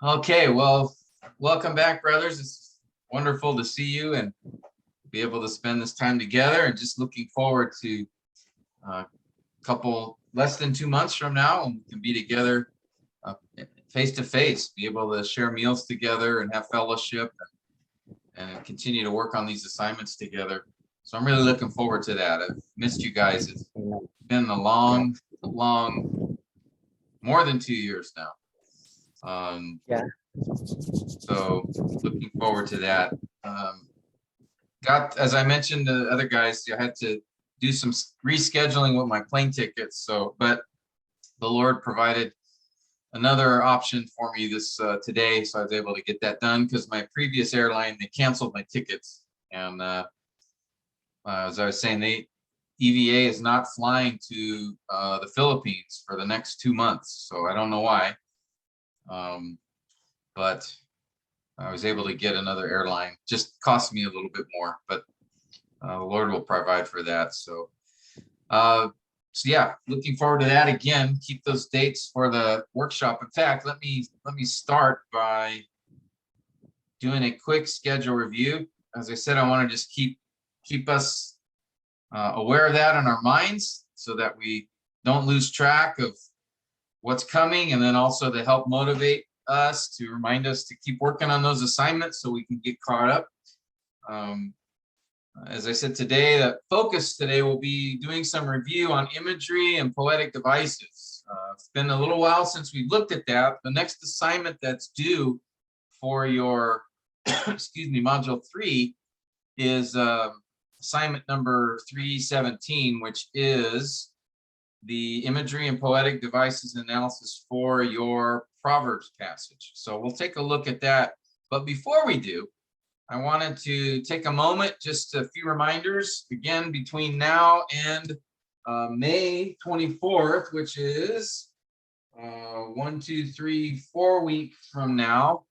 Okay, well, welcome back, brothers. It's wonderful to see you and be able to spend this time together, and just looking forward to a couple less than 2 months from now, and we can be together face to face, be able to share meals together and have fellowship and continue to work on these assignments together. So I'm really looking forward to that. I've missed you guys. It's been a long, more than 2 years now. Yeah. So looking forward to that. As I mentioned to other guys, I had to do some rescheduling with my plane tickets. But the Lord provided another option for me today, so I was able to get that done because my previous airline, they canceled my tickets, and as I was saying, EVA is not flying to the Philippines for the next 2 months, so I don't know why. But I was able to get another airline. Just cost me a little bit more, but the Lord will provide for that. So yeah, looking forward to that again. Keep those dates for the workshop. In fact, let me start by doing a quick schedule review. As I said, I want to just keep us aware of that in our minds so that we don't lose track of what's coming, and then also to help motivate us, to remind us to keep working on those assignments so we can get caught up. As I said today, the focus today will be doing some review on imagery and poetic devices. It's been a little while since we looked at that. The next assignment that's due for your excuse me, module 3 is assignment number 317, which is the imagery and poetic devices analysis for your Proverbs passage. So we'll take a look at that. But before we do, I wanted to take a moment, just a few reminders, again, between now and May 24th, which is 4 weeks from now.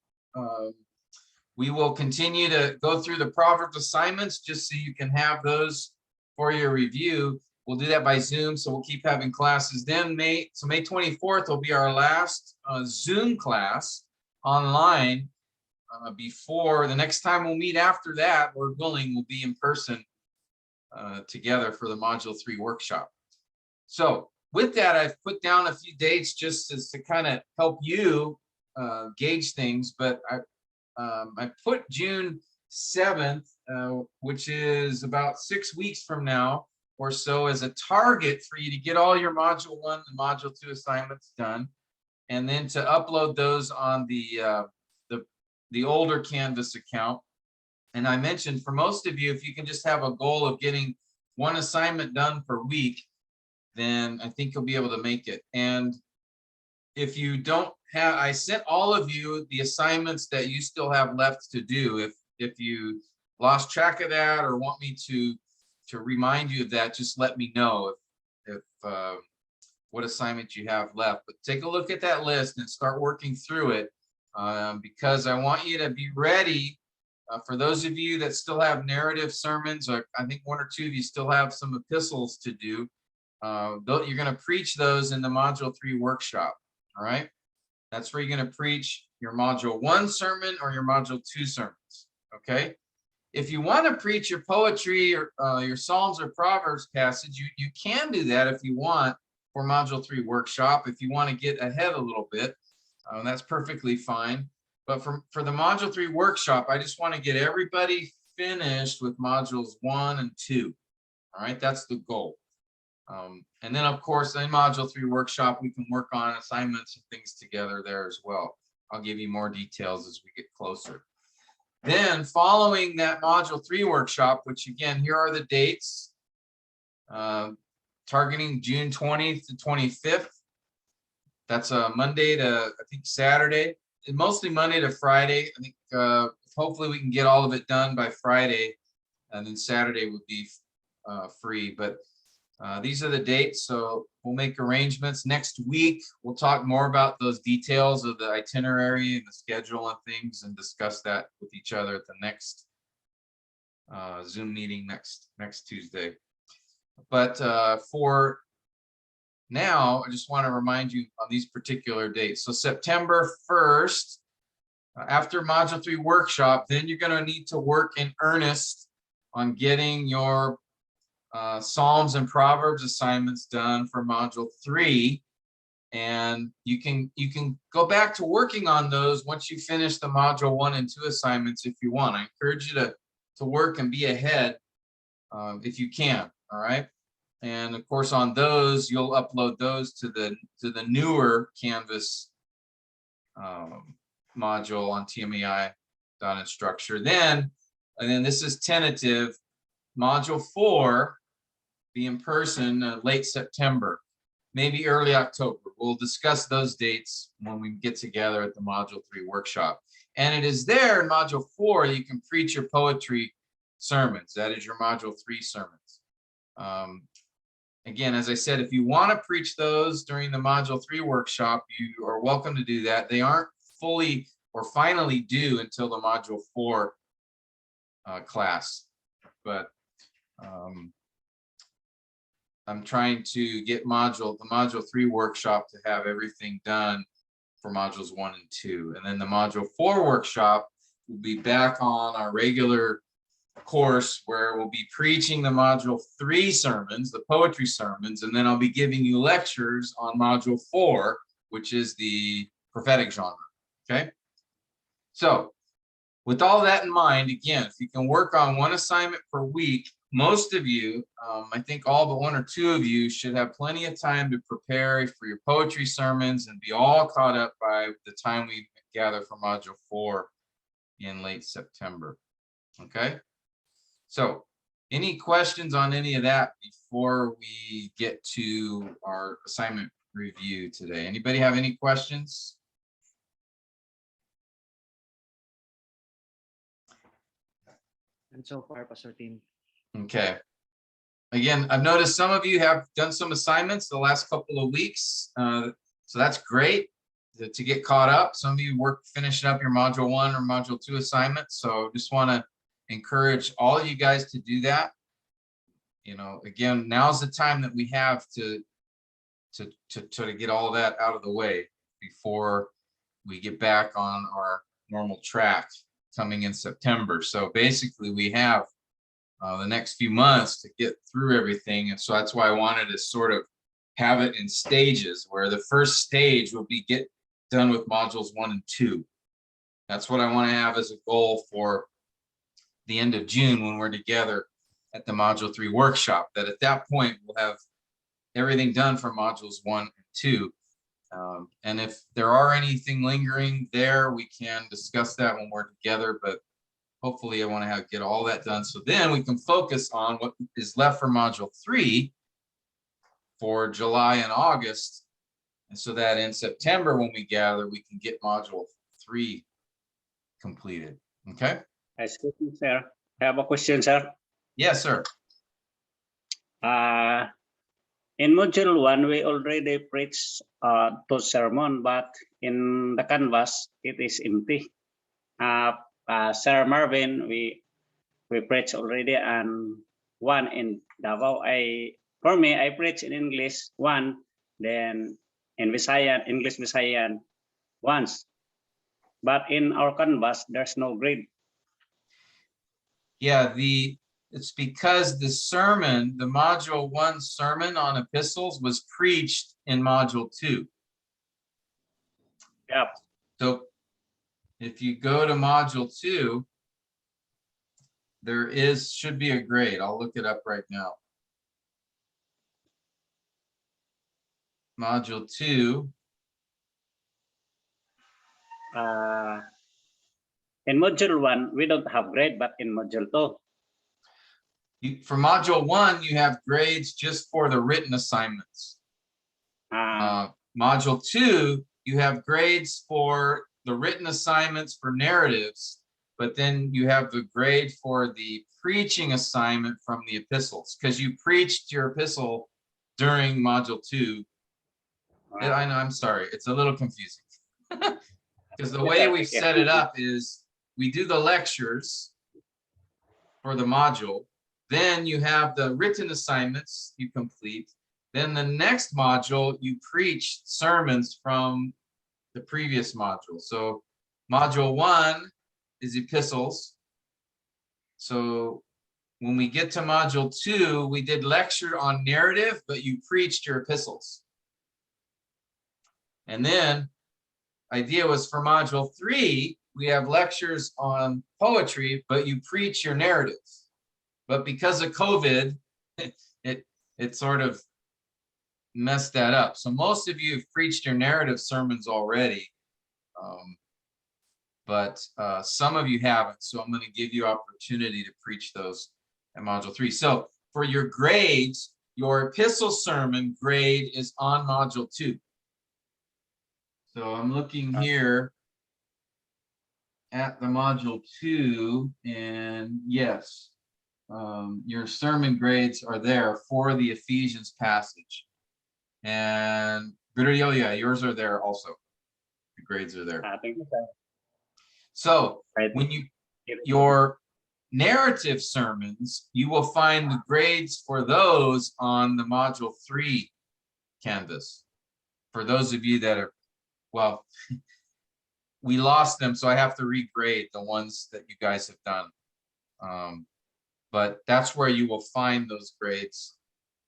We will continue to go through the Proverbs assignments just so you can have those for your review. We'll do that by Zoom, so we'll keep having classes. Then May 24th will be our last Zoom class online. Before the next time we'll meet after that, Lord willing, we'll be in person together for the Module 3 workshop. So with that, I've put down a few dates just to kind of help you gauge things, but I put June 7th, which is about 6 weeks from now or so, as a target for you to get all your Module 1 and Module 2 assignments done, and then to upload those on the older Canvas account. And I mentioned, for most of you, if you can just have a goal of getting one assignment done per week, then I think you'll be able to make it. And if you don't have, I sent all of you the assignments that you still have left to do. If you lost track of that or want me to remind you of that, just let me know if what assignment you have left. But take a look at that list and start working through it, because I want you to be ready. For those of you that still have narrative sermons, or I think 1 or 2 of you still have some epistles to do, you're going to preach those in the Module 3 workshop. All right, that's where you're going to preach your Module 1 sermon or your Module 2 sermons. Okay, if you want to preach your poetry or your Psalms or Proverbs passage, you can do that if you want for Module 3 workshop. If you want to get ahead a little bit, that's perfectly fine. But for the Module 3 workshop, I just want to get everybody finished with Modules 1 and 2. All right, that's the goal. And then, of course, in Module 3 workshop, we can work on assignments and things together there as well. I'll give you more details as we get closer. Then, following that Module 3 workshop, which again, here are the dates, targeting June 20th to 25th. That's a Monday to, I think, Saturday, and mostly Monday to Friday. I think hopefully we can get all of it done by Friday, and then Saturday would be free. But these are the dates, so we'll make arrangements. Next week, we'll talk more about those details of the itinerary and the schedule and things, and discuss that with each other at the next Zoom meeting next Tuesday. But for now, I just want to remind you on these particular dates. So September 1st After module 3 workshop, then you're going to need to work in earnest on getting your Psalms and Proverbs assignments done for module 3. And you can go back to working on those once you finish the module 1 and 2 assignments if you want. I encourage you to work and be ahead if you can. All right. And of course, on those, you'll upload those to the newer Canvas module on TMAI.instructure. And then this is tentative. Module 4 be in person late September, maybe early October. We'll discuss those dates when we get together at the module 3 workshop. And it is there in module 4 you can preach your poetry sermons. That is your module 3 sermons. Again, as I said, if you want to preach those during the module 3 workshop, you are welcome to do that. They aren't fully or finally due until the module 4 class, but I'm trying to get the module 3 workshop to have everything done for modules 1 and 2. And then the module 4 workshop will be back on our regular course where we'll be preaching the module 3 sermons, the poetry sermons, and then I'll be giving you lectures on module 4, which is the prophetic genre. Okay. So with all that in mind, again, if you can work on 1 assignment per week, most of you, I think all but 1 or 2 of you should have plenty of time to prepare for your poetry sermons and be all caught up by the time we gather for module 4 in late September. Okay. So any questions on any of that before we get to our assignment review today? Anybody have any questions? And so far, Pastor Tim. Okay. Again, I've noticed some of you have done some assignments the last couple of weeks. So that's great to get caught up. Some of you finishing up your module 1 or module 2 assignments. So just want to encourage all of you guys to do that. You know, again, now's the time that we have to get all that out of the way before we get back on our normal track coming in September. So basically we have the next few months to get through everything. And so that's why I wanted to sort of have it in stages where the first stage will be get done with modules 1 and 2. That's what I want to have as a goal for the end of June when we're together at the module 3 workshop, that at that point we'll have everything done for modules 1 and 2. And if there are anything lingering there, we can discuss that when we're together, but hopefully I want to get all that done. So then we can focus on what is left for module 3 for July and August. And so that in September, when we gather, we can get module 3 completed. Okay. Excuse me, sir. I have a question, sir. Yes, sir. In module 1, we already preached two sermon, but in the canvas, it is empty. Sir Marvin, we preached already, and 1 in Davao. For me, I preach in English 1, then in Visayan, English Visayan once. But in our canvas, there's no grade. Yeah, it's because the sermon, the module 1 sermon on epistles was preached in module 2. Yeah. So if you go to module 2, there should be a grade. I'll look it up right now. Module 2. In module 1, we don't have grade, but in module 2. For module 1, you have grades just for the written assignments. Module 2, you have grades for the written assignments for narratives, but then you have the grade for the preaching assignment from the epistles, because you preached your epistle during module 2. I know, I'm sorry, it's a little confusing. Because the way we've set it up is we do the lectures for the module, then you have the written assignments you complete, then the next module you preach sermons from the previous module. So Module 1 is epistles. So when we get to module 2, we did lecture on narrative, but you preached your epistles. And then idea was for module 3, we have lectures on poetry, but you preach your narratives. But because of COVID, it sort of messed that up. So most of you have preached your narrative sermons already, but some of you haven't. So I'm going to give you opportunity to preach those in module 3. So for your grades, your epistle sermon grade is on module 2. So I'm looking here at the module 2, and yes, your sermon grades are there for the Ephesians passage. And Virgil, yeah, yours are there also. The grades are there. I think So right. when your narrative sermons, you will find the grades for those on the module 3 canvas. For those of you that are, well, we lost them, so I have to regrade the ones that you guys have done. But that's where you will find those grades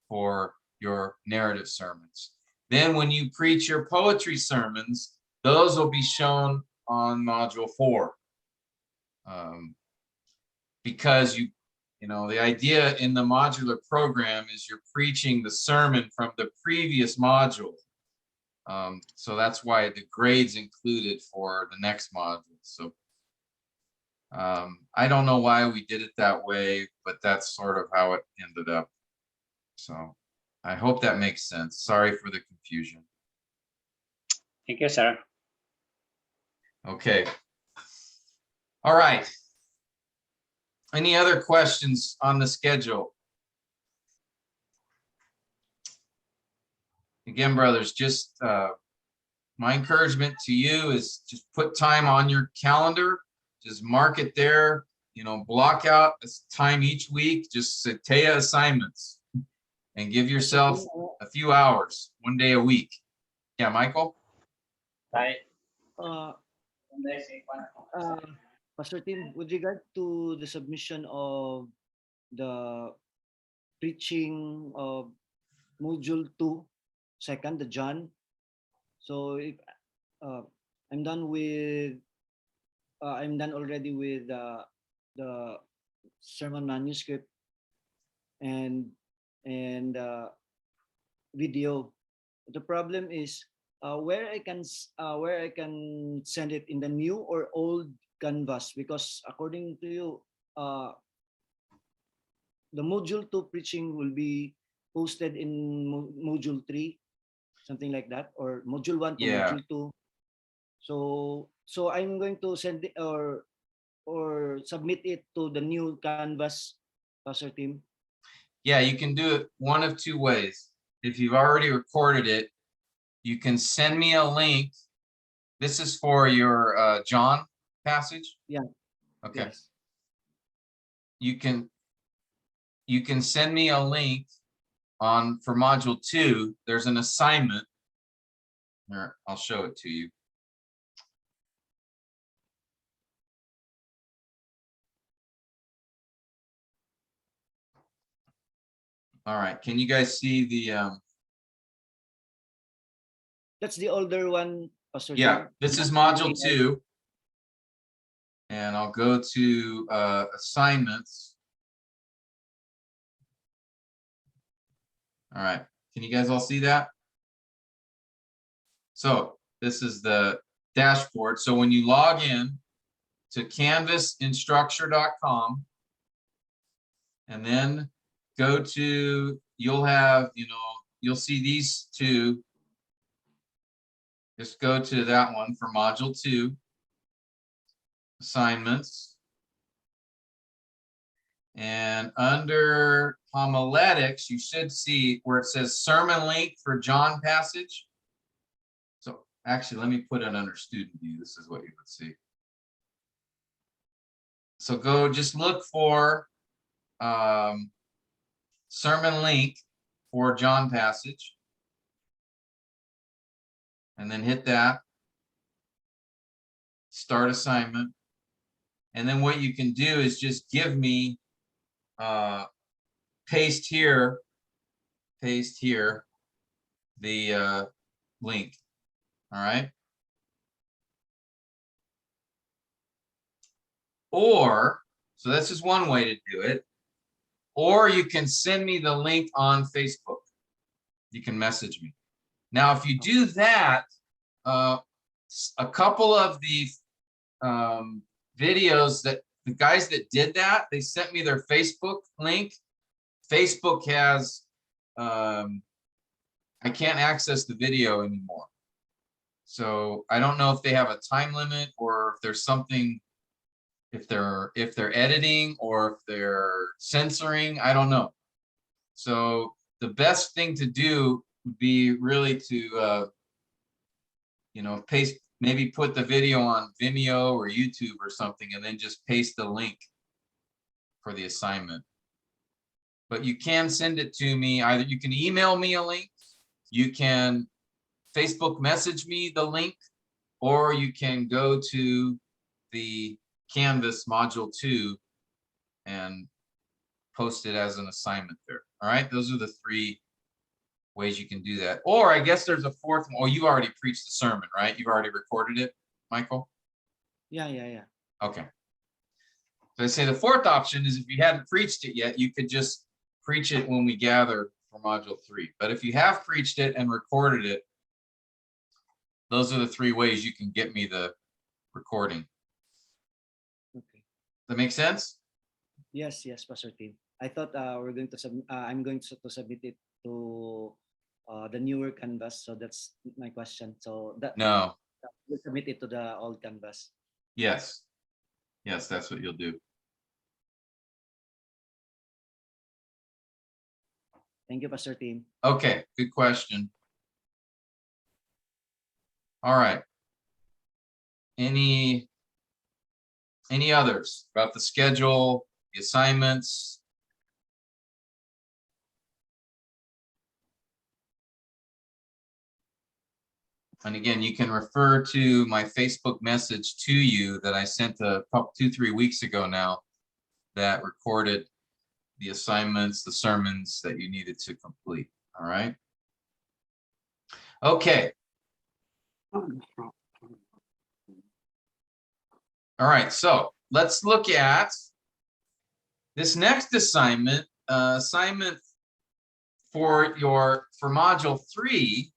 for your narrative sermons. Then when you preach your poetry sermons, those will be shown on module 4. Because you know, the idea in the modular program is you're preaching the sermon from the previous module. So that's why the grades included for the next module. So I don't know why we did it that way, but that's sort of how it ended up. So I hope that makes sense. Sorry for the confusion. Thank you, sir. Okay. All right. Any other questions on the schedule? Again, brothers, just my encouragement to you is just put time on your calendar. Just mark it there, you know, block out a time each week, just CDO assignments, and give yourself a few hours, 1 day a week. Yeah, Michael? Bye. Pastor Tim, with regard to the submission of the preaching of module 2, second, the John. So if I'm done already with the sermon manuscript and video. The problem is where I can send it in the new or old canvas, because according to you, the module 2 preaching will be posted in module 3, something like that, or module 1 to Yeah. module 2. So I'm going to send it or submit it to the new canvas, Pastor Tim. Yeah, you can do it one of 2 ways. If you've already recorded it, you can send me a link. This is for your John passage? Yeah. Okay. Yes. You can send me a link for module 2. There's an assignment. Here, I'll show it to you. All right, can you guys see the That's the older one, Pastor yeah, Tim. this is module 2. And I'll go to assignments. All right, can you guys all see that? So this is the dashboard. So when you log in to canvasinstructure.com and then go to, you'll have, you know, you'll see these 2. Just go to that one for module 2, assignments. And under homiletics, you should see where it says sermon link for John passage. So actually, let me put it under student view. This is what you would see. So go just look for sermon link for John passage. And then hit that. start assignment. And then what you can do is just give me, paste here, the link. All right. Or, so this is one way to do it. Or you can send me the link on Facebook. You can message me. Now, if you do that, a couple of the videos that the guys that did that, they sent me their Facebook link. Facebook has, I can't access the video anymore. So I don't know if they have a time limit or if there's something, if they're editing or if they're censoring, I don't know. So the best thing to do would be really to, paste, maybe put the video on Vimeo or YouTube or something, and then just paste the link for the assignment. But you can send it to me. Either you can email me a link, you can Facebook message me the link, or you can go to the Canvas module 2 and post it as an assignment there. All right, those are the 3 ways you can do that. Or I guess there's a 4th one. Oh, you already preached the sermon, right? You've already recorded it, Michael? Yeah. Okay. So I say the 4th option is if you hadn't preached it yet, you could just preach it when we gather for module 3. But if you have preached it and recorded it, those are the 3 ways you can get me the recording. Okay. That make sense? Yes, Pastor Tim. I thought we're going to I'm going to submit it to the newer canvas. So that's my question. So that No. we'll submit it to the old canvas. Yes. Yes, that's what you'll do. Thank you, Pastor Tim. Okay, good question. All right. Any others about the schedule, the assignments? And again, you can refer to my Facebook message to you that I sent a couple, 2-3 weeks ago now, that recorded the assignments, the sermons that you needed to complete. All right. Okay. All right. So let's look at this next assignment. Assignment for module 3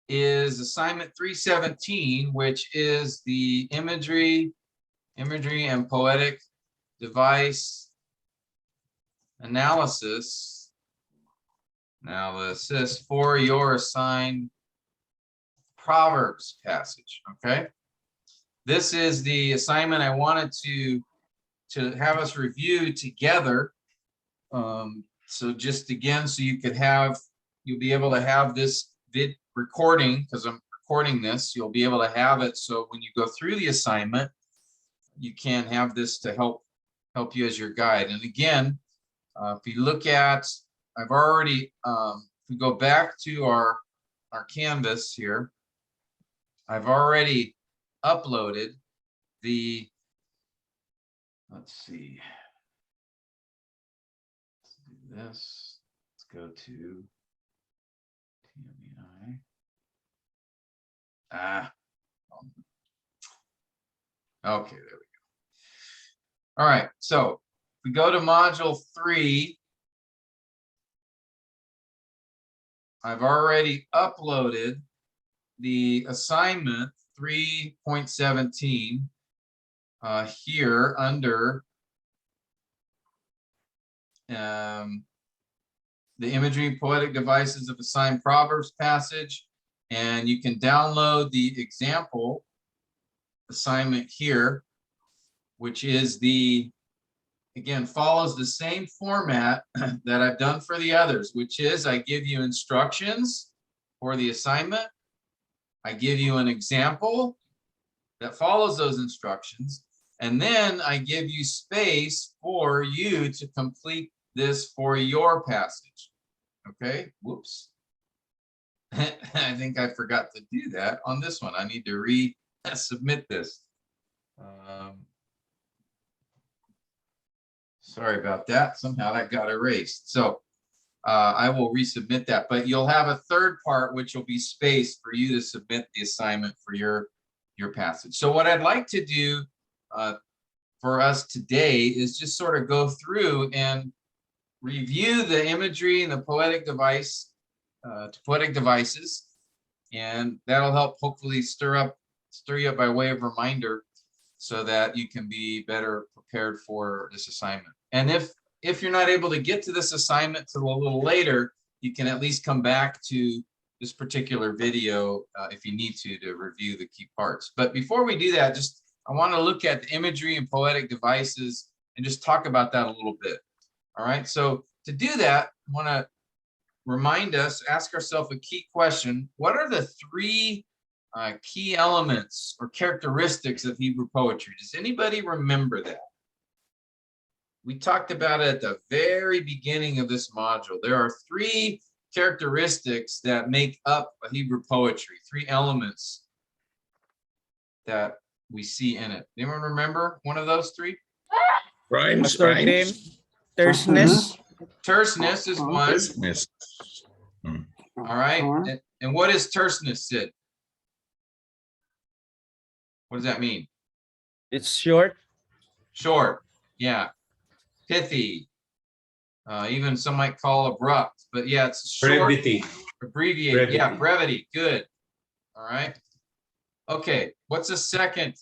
is assignment 317, which is the imagery and poetic device analysis for your assigned Proverbs passage. Okay, this is the assignment I wanted to have us review together. So just again, so you'll be able to have this recording, because I'm recording this, you'll be able to have it. So when you go through the assignment, you can have this to help you as your guide. And again, if you look at, I've already, if we go back to our canvas here, I've already uploaded the, let's see, let's do this. Let's go to TMEI. Okay, there we go. All right, so if we go to module 3, I've already uploaded the assignment 3.17 here under the imagery and poetic devices of assigned Proverbs passage. And you can download the example assignment here, which is again, follows the same format that I've done for the others, which is I give you instructions for the assignment. I give you an example that follows those instructions. And then I give you space for you to complete this for your passage. Okay, whoops. I think I forgot to do that on this one. I need to submit this. Sorry about that. Somehow that got erased. So I will resubmit that, but you'll have a third part, which will be space for you to submit the assignment for your passage. So what I'd like to do for us today is just sort of go through and review the imagery and the poetic devices, and that'll help hopefully stir you up by way of reminder so that you can be better prepared for this assignment. And if you're not able to get to this assignment till a little later, you can at least come back to this particular video if you need to review the key parts. But before we do that, I want to look at the imagery and poetic devices and just talk about that a little bit. All right, so to do that, I want to remind us, ask ourselves a key question. What are the three key elements or characteristics of Hebrew poetry? Does anybody remember that? We talked about it at the very beginning of this module. There are three characteristics that make up a Hebrew poetry, three elements that we see in it. Anyone remember one of those three? Rhymes. Terseness. Terseness is one. Terseness. All right. And what is terseness, Sid? What does that mean? It's short. Short. Yeah. Pithy. Even some might call abrupt, but yeah, it's short. Brevity. Abbreviated. Brevity. Yeah, brevity. Good. All right. Okay. What's the second?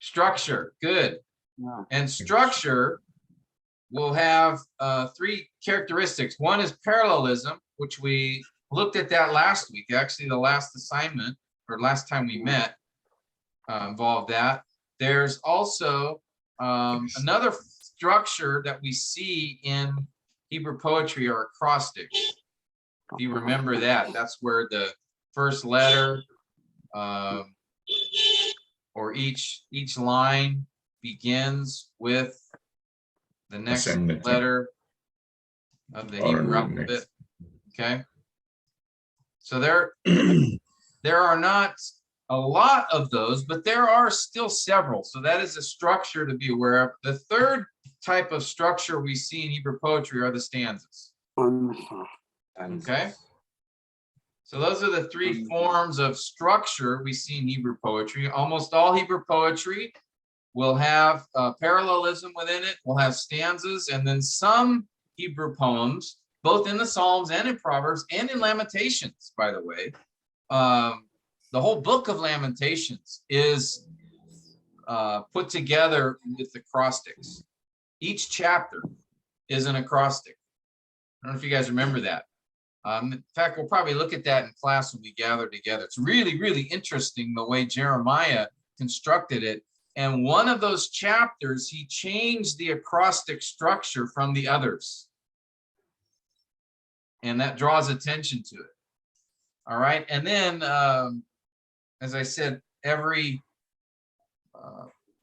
Structure. Good. And structure will have three characteristics. One is parallelism, which we looked at that last week. Actually, the last assignment or last time we met involved that. There's also another structure that we see in Hebrew poetry are acrostics. If you remember that, that's where the first letter or each line begins with the next letter of the Hebrew alphabet. Okay. So there are not a lot of those, but there are still several. So that is a structure to be aware of. The third type of structure we see in Hebrew poetry are the stanzas. Okay. So those are the three forms of structure we see in Hebrew poetry. Almost all Hebrew poetry will have parallelism within it, will have stanzas, and then some Hebrew poems, both in the Psalms and in Proverbs and in Lamentations, by the way. The whole book of Lamentations is put together with acrostics. Each chapter is an acrostic. I don't know if you guys remember that. In fact, we'll probably look at that in class when we gather together. It's really, really interesting the way Jeremiah constructed it. And one of those chapters, he changed the acrostic structure from the others. And that draws attention to it. All right. And then, as I said,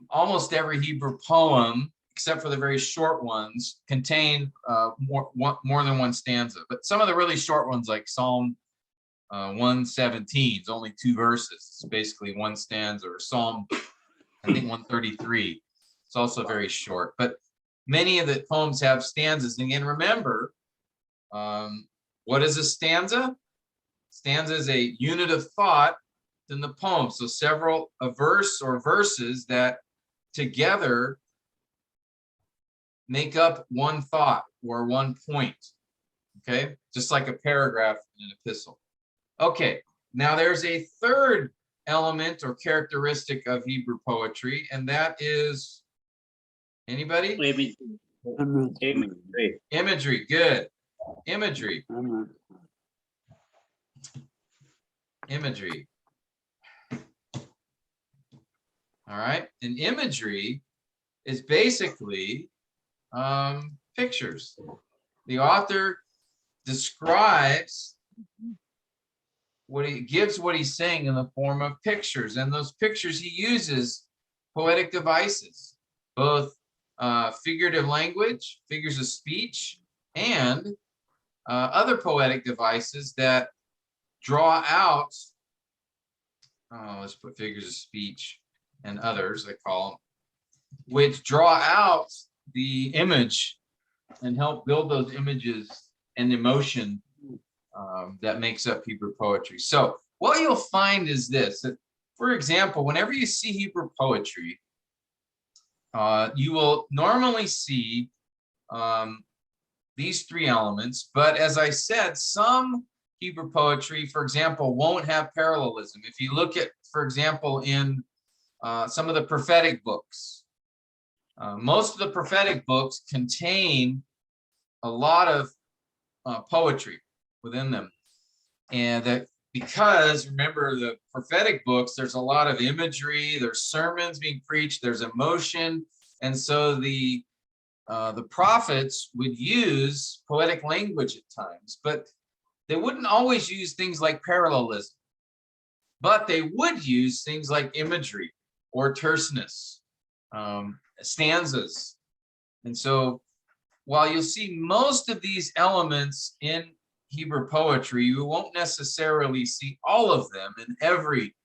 almost every Hebrew poem, except for the very short ones, contain more than one stanza. But some of the really short ones, like Psalm 117, is only 2 verses. It's basically one stanza. Or Psalm, I think 133. It's also very short. But many of the poems have stanzas. And again, remember, what is a stanza? Stanza is a unit of thought in the poem. So a verse or verses that together make up one thought or one point. Okay, just like a paragraph in an epistle. Okay, now there's a third element or characteristic of Hebrew poetry, and that is, anybody? Imagery. Imagery. Good. Imagery. Imagery. All right, and imagery is basically pictures. The author describes what he's saying in the form of pictures, and those pictures he uses poetic devices, both figurative language, figures of speech, and other poetic devices that draw out, let's put figures of speech and others, I call them, which draw out the image and help build those images and emotion that makes up Hebrew poetry. So what you'll find is this, that, for example, whenever you see Hebrew poetry, you will normally see these three elements, but as I said, some Hebrew poetry, for example, won't have parallelism. If you look at, for example, in some of the prophetic books, most of the prophetic books contain a lot of poetry within them. And that because, remember, the prophetic books, there's a lot of imagery, there's sermons being preached, there's emotion. And so the prophets would use poetic language at times, but they wouldn't always use things like parallelism, but they would use things like imagery or terseness, stanzas. And so while you'll see most of these elements in Hebrew poetry, you won't necessarily see all of them in every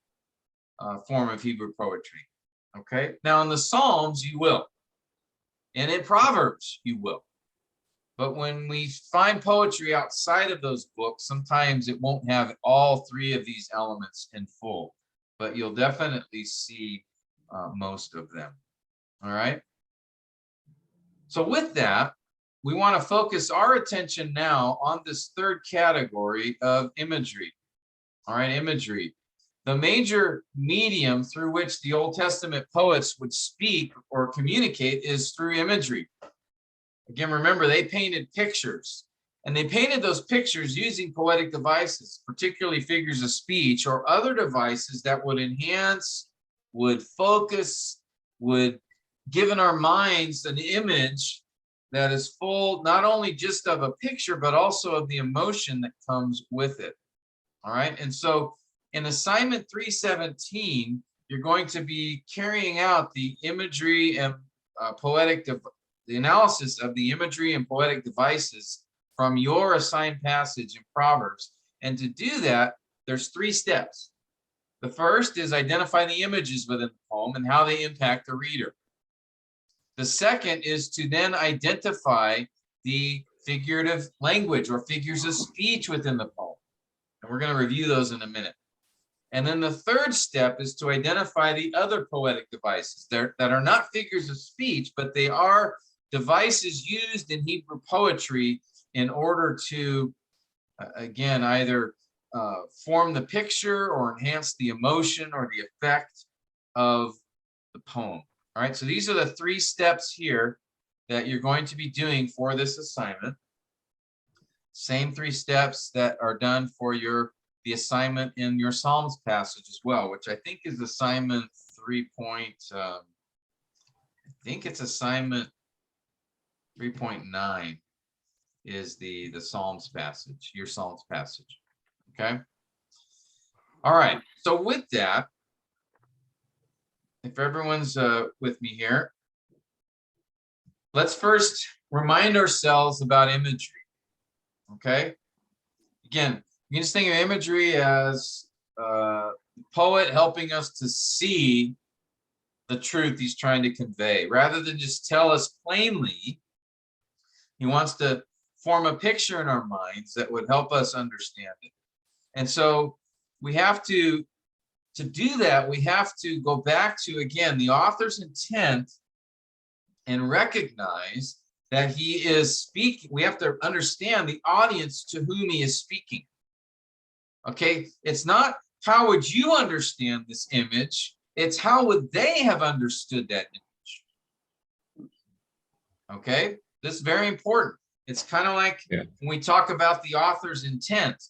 form of Hebrew poetry. Okay, now in the Psalms, you will. And in Proverbs, you will. But when we find poetry outside of those books, sometimes it won't have all three of these elements in full, but you'll definitely see most of them. All right. So with that, we want to focus our attention now on this third category of imagery. All right, imagery. The major medium through which the Old Testament poets would speak or communicate is through imagery. Again, remember, they painted pictures, and they painted those pictures using poetic devices, particularly figures of speech or other devices that would enhance, would focus, would give in our minds an image that is full not only just of a picture, but also of the emotion that comes with it. All right. And so in assignment 317, you're going to be carrying out the imagery and the analysis of the imagery and poetic devices from your assigned passage in Proverbs. And to do that, there's 3 steps. The first is identify the images within the poem and how they impact the reader. The second is to then identify the figurative language or figures of speech within the poem. And we're going to review those in a minute. And then the third step is to identify the other poetic devices that are not figures of speech, but they are devices used in Hebrew poetry in order to, again, either form the picture or enhance the emotion or the effect of the poem. All right, so these are the 3 steps here that you're going to be doing for this assignment. Same 3 steps that are done for the assignment in your Psalms passage as well, which I think is assignment 3. I think it's assignment 3.9 is the Psalms passage, your Psalms passage. Okay. All right. So with that, if everyone's with me here, let's first remind ourselves about imagery. Okay. Again, you can just think of imagery as the poet helping us to see the truth he's trying to convey. Rather than just tell us plainly, he wants to form a picture in our minds that would help us understand it. And so we have to do that, we have to go back to, again, the author's intent and recognize that he is speaking. We have to understand the audience to whom he is speaking. Okay, it's not how would you understand this image, it's how would they have understood that image. Okay, this is very important. It's kind of like when we talk about the author's intent.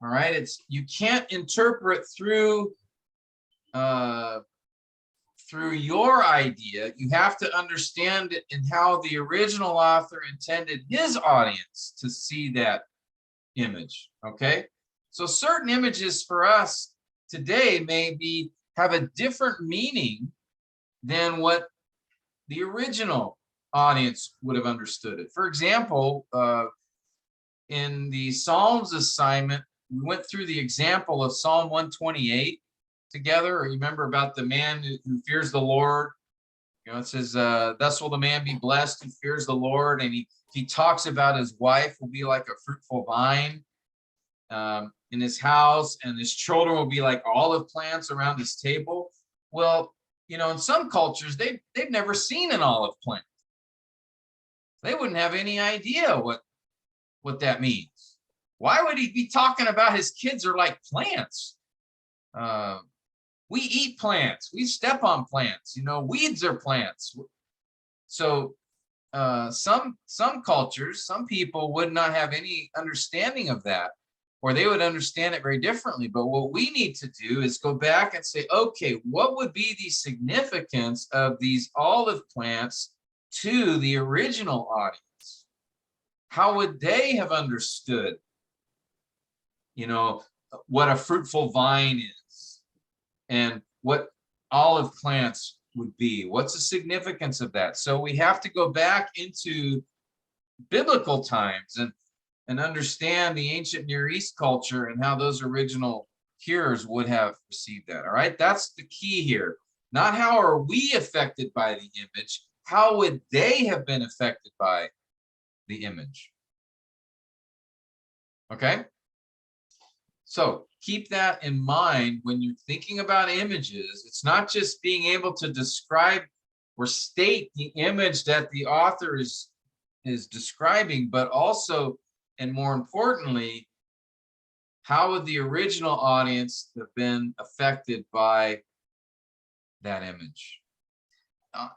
All right, it's you can't interpret through your idea. You have to understand it in how the original author intended his audience to see that image. Okay, so certain images for us today may have a different meaning than what the original audience would have understood it. For example, in the Psalms assignment, we went through the example of Psalm 128 together. Or you remember about the man who fears the Lord? You know, it says, thus will the man be blessed who fears the Lord. And he talks about his wife will be like a fruitful vine in his house, and his children will be like olive plants around his table. Well, you know, in some cultures, they've never seen an olive plant. They wouldn't have any idea what that means. Why would he be talking about his kids are like plants? We eat plants, we step on plants, you know, weeds are plants. So some cultures, some people would not have any understanding of that, or they would understand it very differently. But what we need to do is go back and say, okay, what would be the significance of these olive plants to the original audience? How would they have understood, you know, what a fruitful vine is and what olive plants would be? What's the significance of that? So we have to go back into biblical times and understand the ancient Near East culture and how those original hearers would have received that. All right, that's the key here. Not how are we affected by the image, how would they have been affected by the image? Okay, so keep that in mind when you're thinking about images. It's not just being able to describe or state the image that the author is describing, but also, and more importantly, how would the original audience have been affected by that image?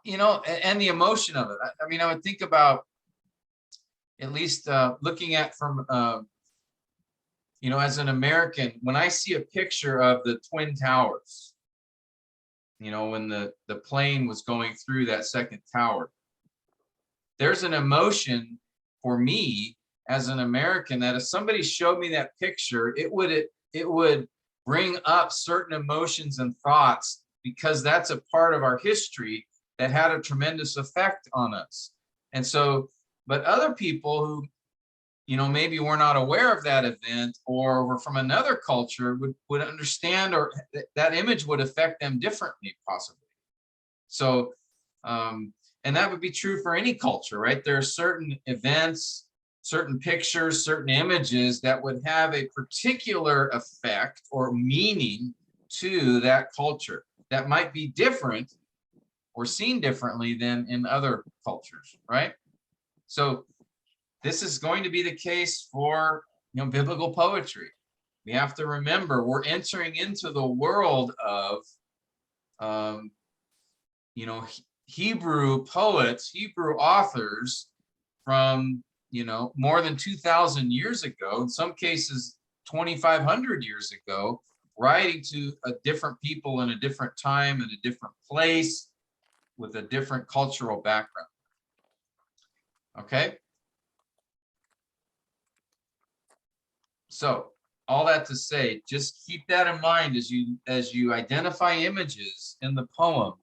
You know, and the emotion of it. I mean, I would think about, at least looking at from, you know, as an American, when I see a picture of the Twin Towers, you know, when the plane was going through that second tower, there's an emotion for me as an American that if somebody showed me that picture, it would bring up certain emotions and thoughts, because that's a part of our history that had a tremendous effect on us. And so, but other people who, you know, maybe were not aware of that event or were from another culture would understand, or that image would affect them differently, possibly. So, and that would be true for any culture, right? There are certain events, certain pictures, certain images that would have a particular effect or meaning to that culture that might be different or seen differently than in other cultures, right? So this is going to be the case for, you know, biblical poetry. We have to remember we're entering into the world of, you know, Hebrew poets, Hebrew authors from, you know, more than 2,000 years ago, in some cases 2,500 years ago, writing to a different people in a different time, in a different place, with a different cultural background. Okay. So all that to say, just keep that in mind as you identify images in the poem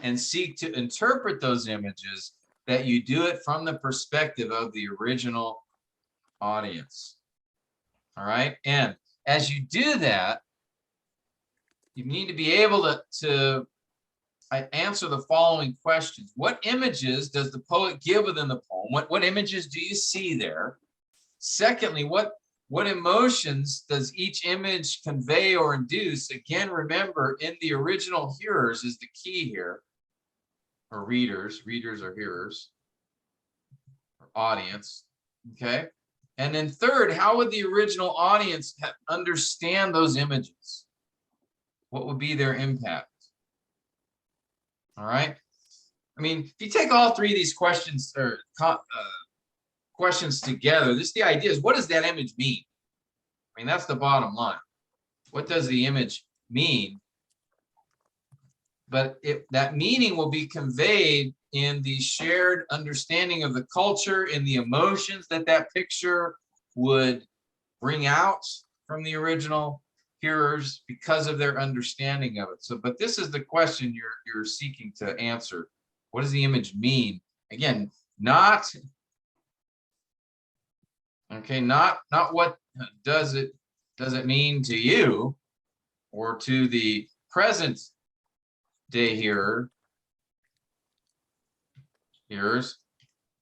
and seek to interpret those images, that you do it from the perspective of the original audience. All right. And as you do that, you need to be able to answer the following questions. What images does the poet give within the poem? What images do you see there? Secondly, what emotions does each image convey or induce? Again, remember, in the original hearers is the key here, or readers or hearers, or audience, okay? And then third, how would the original audience understand those images? What would be their impact? All right. I mean, if you take all three of these questions or questions together, the idea is, what does that image mean? I mean, that's the bottom line. What does the image mean? But that meaning will be conveyed in the shared understanding of the culture, in the emotions that picture would bring out from the original hearers because of their understanding of it. So, but this is the question you're seeking to answer. What does the image mean? Again, not what does it mean to you or to the present day hearers,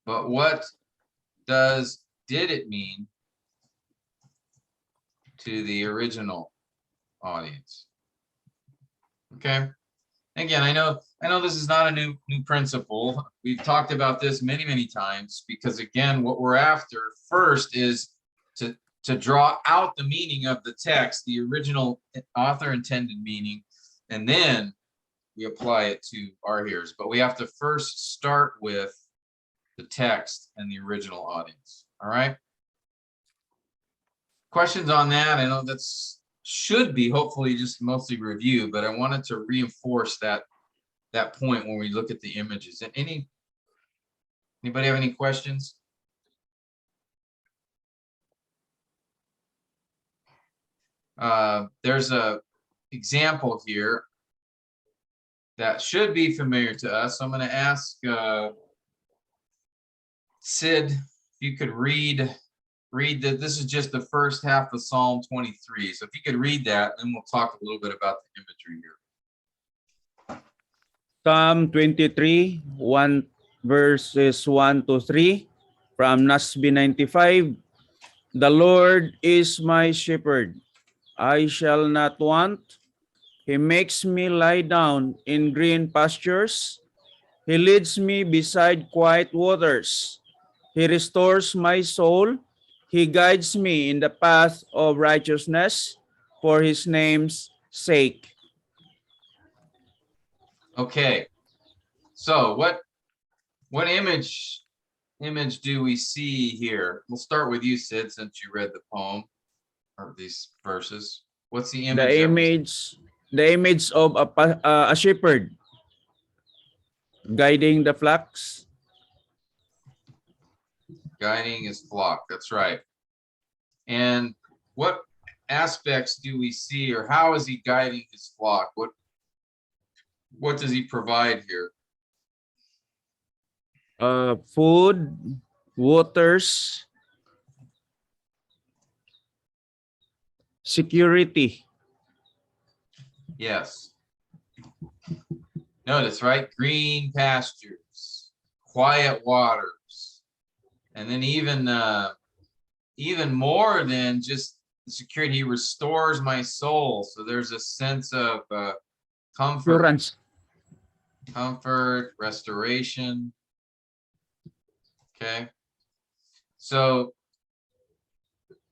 but what did it mean to the original audience? Okay. Again, I know this is not a new principle. We've talked about this many times, because again, what we're after first is to draw out the meaning of the text, the original author intended meaning, and then we apply it to our hearers. But we have to first start with the text and the original audience. All right. Questions on that? I know that's should be hopefully just mostly review, but I wanted to reinforce that point when we look at the images. And anybody have any questions? There's a example here that should be familiar to us. So I'm going to ask Sid if you could read that. This is just the first half of Psalm 23. So if you could read that, then we'll talk a little bit about the imagery here. Psalm 23, verses 1 to 3 from NASB 95. The Lord is my shepherd, I shall not want. He makes me lie down in green pastures. He leads me beside quiet waters. He restores my soul. He guides me in the path of righteousness for his name's sake. Okay. So what image do we see here? We'll start with you, Sid, since you read the poem or these verses. What's the image? The image of a shepherd guiding the flocks. Guiding his flock. That's right. And what aspects do we see, or how is he guiding his flock? What does he provide here? Food, waters, security. Yes. Notice, right? Green pastures, quiet waters, and then even more than just security, he restores my soul. So there's a sense of comfort, restoration. Okay. So,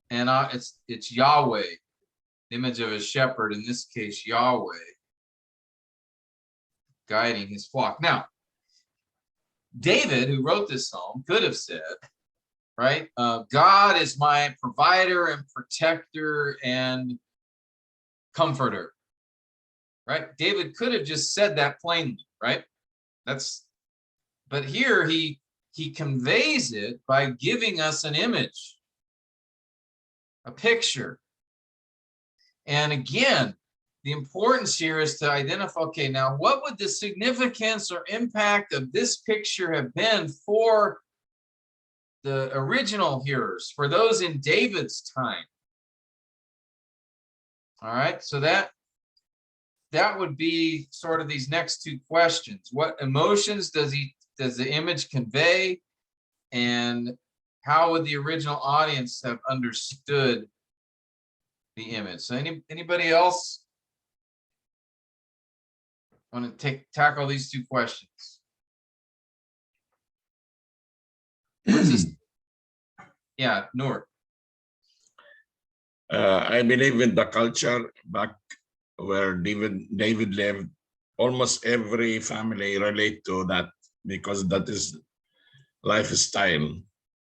and it's Yahweh, image of a shepherd, in this case, Yahweh, guiding his flock. Now, David, who wrote this psalm, could have said, right, God is my provider and protector and comforter, right? David could have just said that plainly, right? But here he conveys it by giving us an image, a picture. And again, the importance here is to identify, okay, now what would the significance or impact of this picture have been for the original hearers, for those in David's time? All right, so that would be sort of these next two questions. What emotions does the image convey, and how would the original audience have understood the image? So anybody else want to tackle these two questions? What's this? Yeah, Noor. I believe in the culture back where David lived. Almost every family relate to that, because that is lifestyle,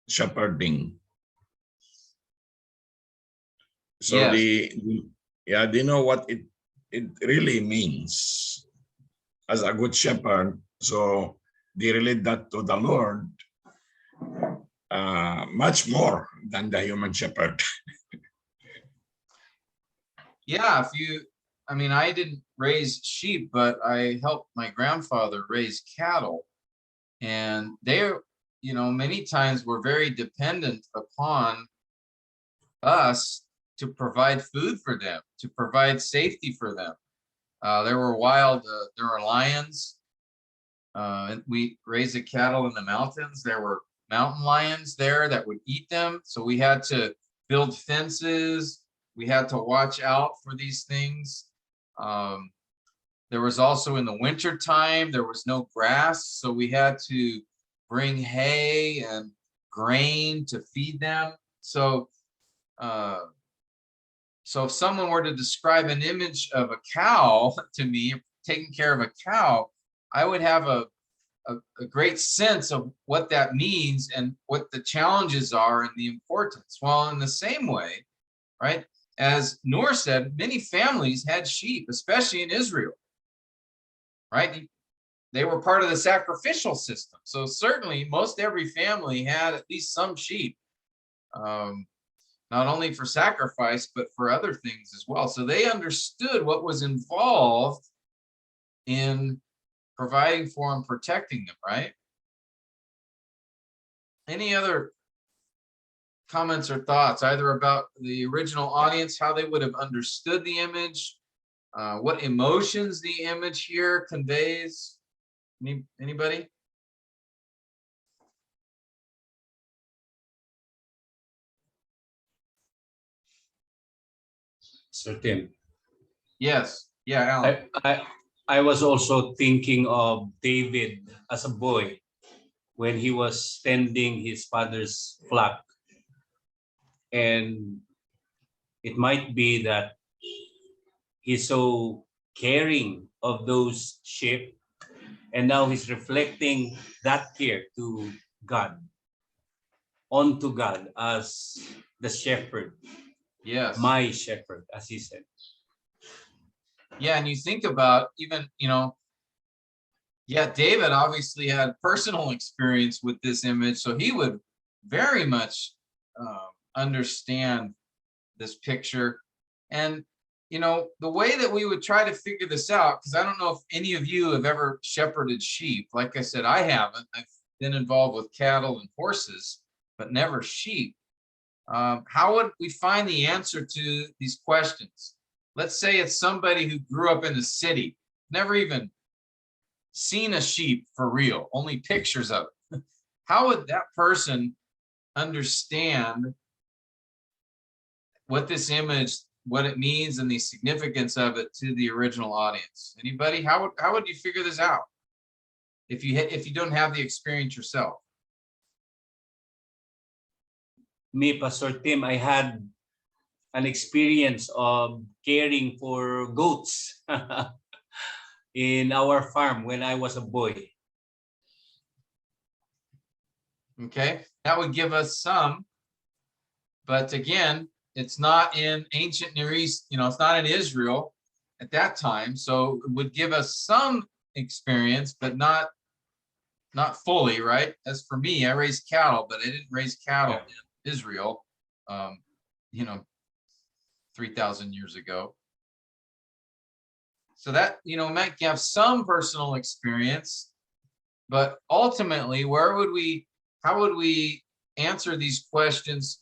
shepherding. So Yes. they know what it really means as a good shepherd. So they relate that to the Lord much more than the human shepherd. Yeah, I didn't raise sheep, but I helped my grandfather raise cattle. And they're, many times were very dependent upon us to provide food for them, to provide safety for them. There were there were lions. And we raised the cattle in the mountains. There were mountain lions there that would eat them. So we had to build fences. We had to watch out for these things. There was also in the winter time, there was no grass. So we had to bring hay and grain to feed them. So, so if someone were to describe an image of a cow to me, taking care of a cow, I would have a great sense of what that means and what the challenges are and the importance. Well, in the same way, right, as Noor said, many families had sheep, especially in Israel, right? They were part of the sacrificial system. So certainly most every family had at least some sheep, not only for sacrifice, but for other things as well. So they understood what was involved in providing for and protecting them, right? Any other comments or thoughts, either about the original audience, how they would have understood the image, what emotions the image here conveys? Anybody? Sir Tim. Yes. Yeah, Alan. I was also thinking of David as a boy when he was tending his father's flock. And it might be that he's so caring of those sheep, and now he's reflecting that care to God, onto God as the shepherd, Yes. my shepherd, as he said. Yeah, and you think about even, yeah, David obviously had personal experience with this image, so he would very much understand this picture. And, the way that we would try to figure this out, because I don't know if any of you have ever shepherded sheep. Like I said, I haven't. I've been involved with cattle and horses, but never sheep. How would we find the answer to these questions? Let's say it's somebody who grew up in the city, never even seen a sheep for real, only pictures of it. How would that person understand what this image, what it means and the significance of it to the original audience? Anybody? How would you figure this out if you don't have the experience yourself? Me, Pastor Tim, I had an experience of caring for goats in our farm when I was a boy. Okay, that would give us some, but again, it's not in ancient Near East, it's not in Israel at that time, so it would give us some experience, but not fully, right? As for me, I raised cattle, but I didn't raise cattle in Israel, 3,000 years ago. So that, might have some personal experience, but ultimately, how would we answer these questions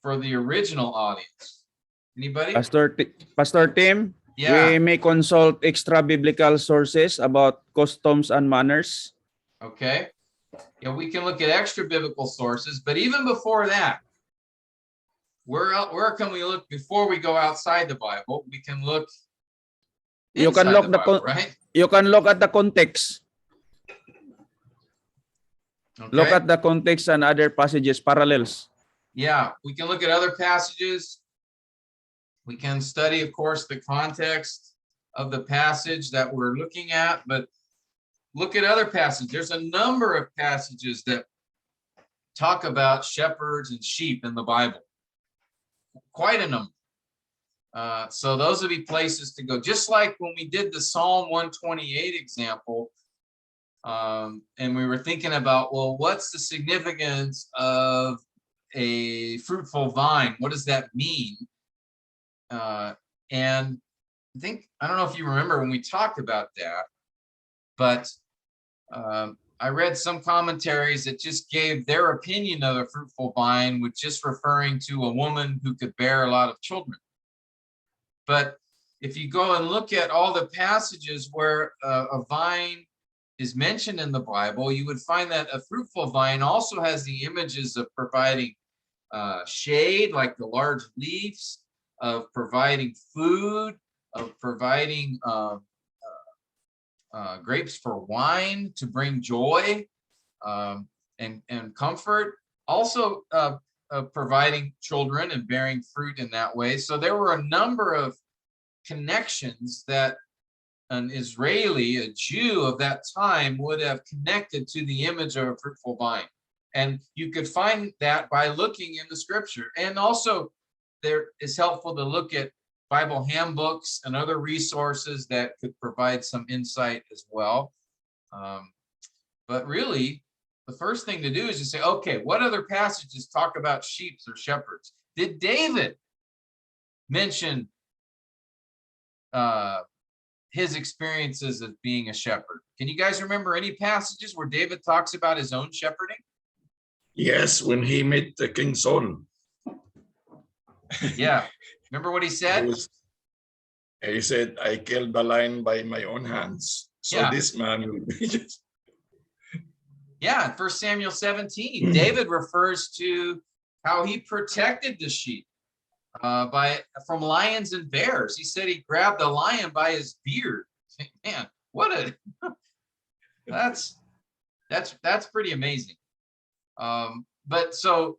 for the original audience? Anybody? Pastor Tim, Yeah. we may consult extra biblical sources about customs and manners. Okay. Yeah, we can look at extra biblical sources, but even before that, where can we look before we go outside the Bible? We can look You can inside look the Bible, right? You can look at the context. Okay. Look at the context and other passages, parallels. Yeah, we can look at other passages. We can study, of course, the context of the passage that we're looking at, but look at other passages. There's a number of passages that talk about shepherds and sheep in the Bible. Quite a number. So those would be places to go. Just like when we did the Psalm 128 example, and we were thinking about, well, what's the significance of a fruitful vine? What does that mean? And I don't know if you remember when we talked about that, but I read some commentaries that just gave their opinion of a fruitful vine, with just referring to a woman who could bear a lot of children. But if you go and look at all the passages where a vine is mentioned in the Bible, you would find that a fruitful vine also has the images of providing shade, like the large leaves, of providing food, of providing grapes for wine to bring joy and comfort. Also providing children and bearing fruit in that way. So there were a number of connections that an Israeli, a Jew of that time, would have connected to the image of a fruitful vine. And you could find that by looking in the scripture. And also, there is helpful to look at Bible handbooks and other resources that could provide some insight as well. But really, the first thing to do is just say, okay, what other passages talk about sheep or shepherds? Did David mention his experiences of being a shepherd? Can you guys remember any passages where David talks about his own shepherding? Yes, when he met the King Saul. Yeah. Remember what he said? He said, I killed the lion by my own hands. So Yeah. this man will be just... Yeah, in 1 Samuel 17, David refers to how he protected the sheep from lions and bears. He said he grabbed a lion by his beard. Man, what a that's pretty amazing. But so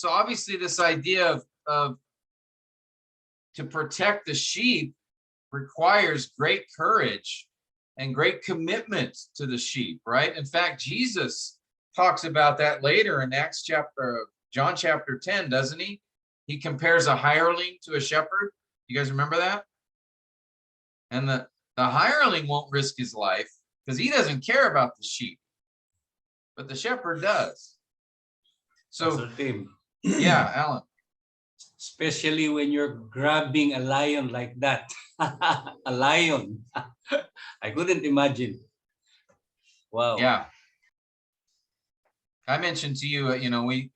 obviously this idea of to protect the sheep requires great courage and great commitment to the sheep, right? In fact, Jesus talks about that later in John chapter 10, doesn't he? He compares a hireling to a shepherd. You guys remember that? And the hireling won't risk his life because he doesn't care about the sheep, but the shepherd does. So, Pastor Tim, yeah, Alan. especially when you're grabbing a lion like that. A lion. I couldn't imagine. Wow. Yeah. I mentioned to you, we,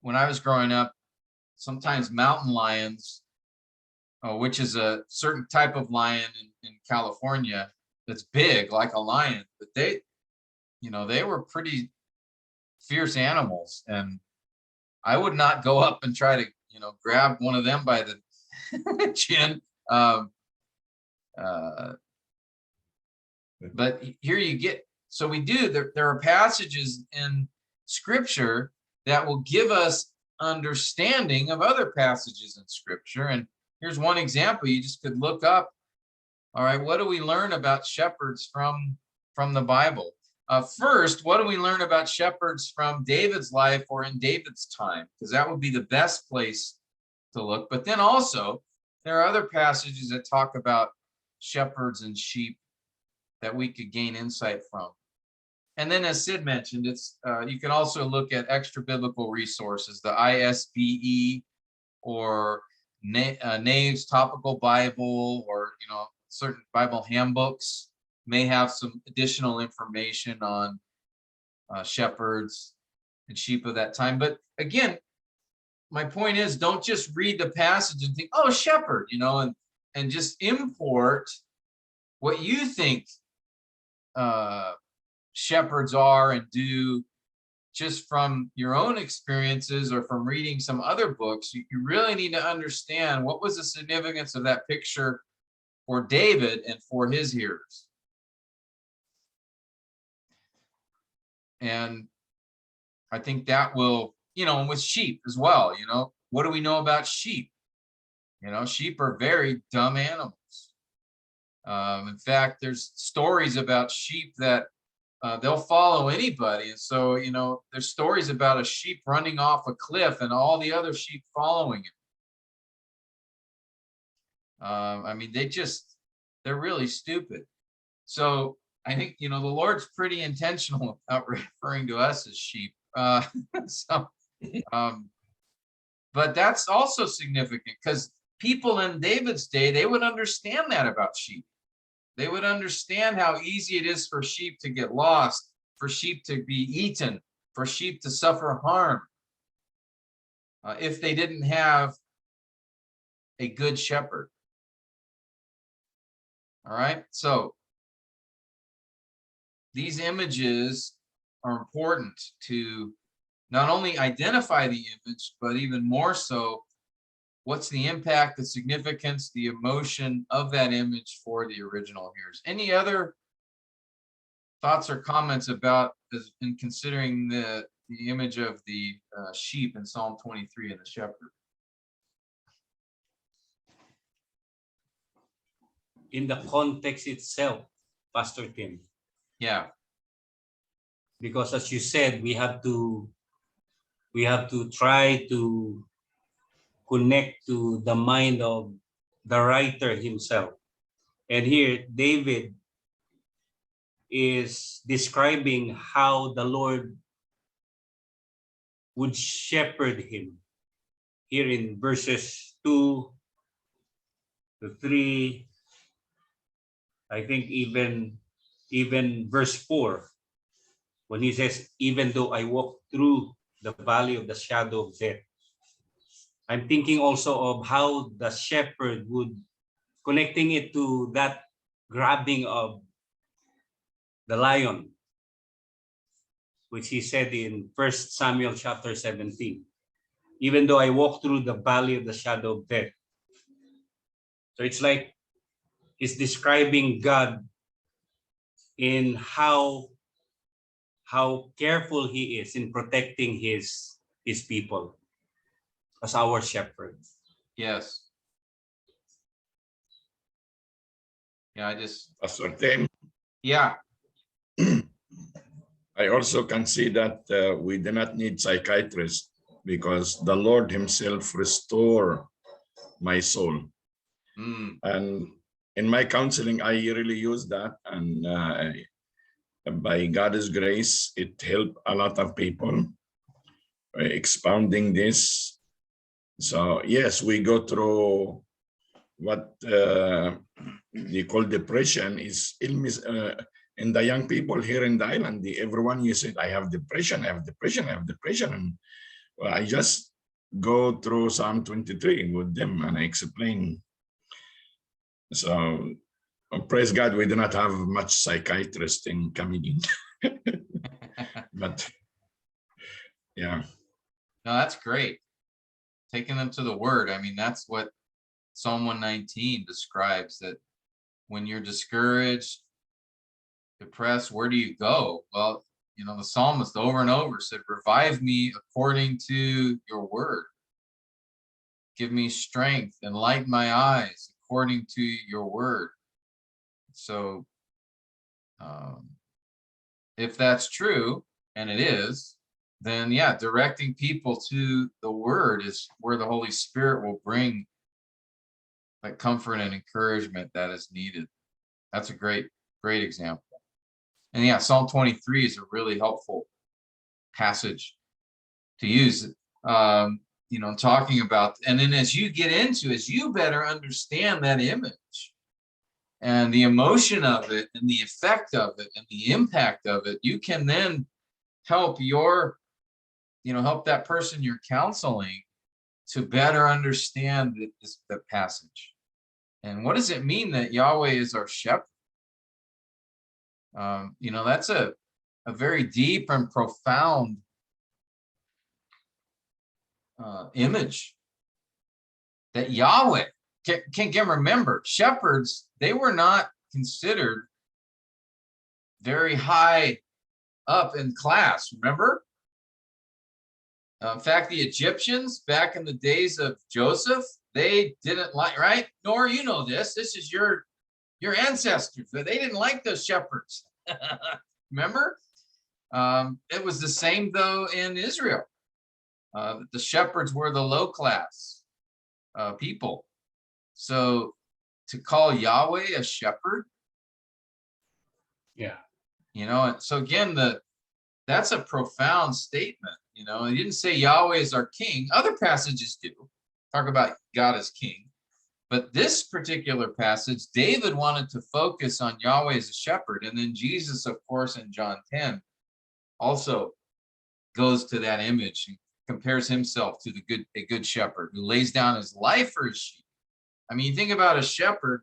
when I was growing up, sometimes mountain lions, which is a certain type of lion in California that's big like a lion, but they were pretty fierce animals, and I would not go up and try to, grab one of them by the chin. But here you get, so we do, there are passages in scripture that will give us understanding of other passages in scripture. And here's one example. You just could look up, all right, what do we learn about shepherds from the Bible? First, what do we learn about shepherds from David's life or in David's time? Because that would be the best place to look. But then also, there are other passages that talk about shepherds and sheep that we could gain insight from. And then, as Sid mentioned, it's you can also look at extra biblical resources, the ISBE or Nave's Topical Bible, or certain Bible handbooks may have some additional information on shepherds and sheep of that time. But again, my point is, don't just read the passage and think, oh, shepherd, and just import what you think shepherds are and do just from your own experiences or from reading some other books. You really need to understand what was the significance of that picture for David and for his hearers. And I think that will, with sheep as well, what do we know about sheep? Sheep are very dumb animals. In fact, there's stories about sheep that they'll follow anybody. And so, there's stories about a sheep running off a cliff and all the other sheep following it. I mean, they're really stupid. So I think, the Lord's pretty intentional about referring to us as sheep. But that's also significant because people in David's day, they would understand that about sheep. They would understand how easy it is for sheep to get lost, for sheep to be eaten, for sheep to suffer harm, if they didn't have a good shepherd. All right, so these images are important to not only identify the image, but even more so, what's the impact, the significance, the emotion of that image for the original hearers. Any other thoughts or comments about this in considering the image of the sheep in Psalm 23 and the shepherd? In the context itself, Pastor Tim, Yeah, because as you said, we have to try to connect to the mind of the writer himself. And here David is describing how the Lord would shepherd him. Here in verses 2 to 3, I think even verse 4, when he says, even though I walk through the valley of the shadow of death. I'm thinking also of how the shepherd would, connecting it to that grabbing of the lion, which he said in 1 Samuel chapter 17. Even though I walk through the valley of the shadow of death. So it's like he's describing God in how careful he is in protecting his people as our shepherd. yes. Yeah, I just, Pastor Tim, yeah, I also can see that we do not need psychiatrists because the Lord himself restore my soul. And in my counseling, I really use that. And by God's grace, it helped a lot of people expounding this. So yes, we go through what they call depression is illness. And the young people here in the island, everyone you said, I have depression, I have depression, I have depression. And well, I just go through Psalm 23 with them and I explain. So praise God, we do not have much psychiatrist in coming in. But yeah. no, that's great. Taking them to the word. I mean, that's what Psalm 119 describes, that when you're discouraged, depressed, where do you go? Well, you know, the psalmist over and over said, revive me according to your word. Give me strength and light my eyes according to your word. So if that's true, and it is, then yeah, directing people to the word is where the Holy Spirit will bring that comfort and encouragement that is needed. That's a great example. And yeah, Psalm 23 is a really helpful passage to use, you know, talking about, and then as you get into, as you better understand that image and the emotion of it and the effect of it and the impact of it, you can then help help that person you're counseling to better understand the passage. And what does it mean that Yahweh is our shepherd? You know, that's a very deep and profound image that Yahweh can remember. Shepherds, they were not considered very high up in class, remember? In fact, the Egyptians back in the days of Joseph, they didn't like, right? Nor you know this is your ancestors, but they didn't like those shepherds. Remember? It was the same though in Israel. The shepherds were the low class people. So to call Yahweh a shepherd, Yeah. you know, and so again, that's a profound statement. You know, he didn't say Yahweh is our king. Other passages do talk about God as king, But this particular passage, David wanted to focus on Yahweh as a shepherd. And then Jesus, of course, in John 10, also goes to that image and compares himself to a good shepherd who lays down his life for his sheep. I mean, you think about a shepherd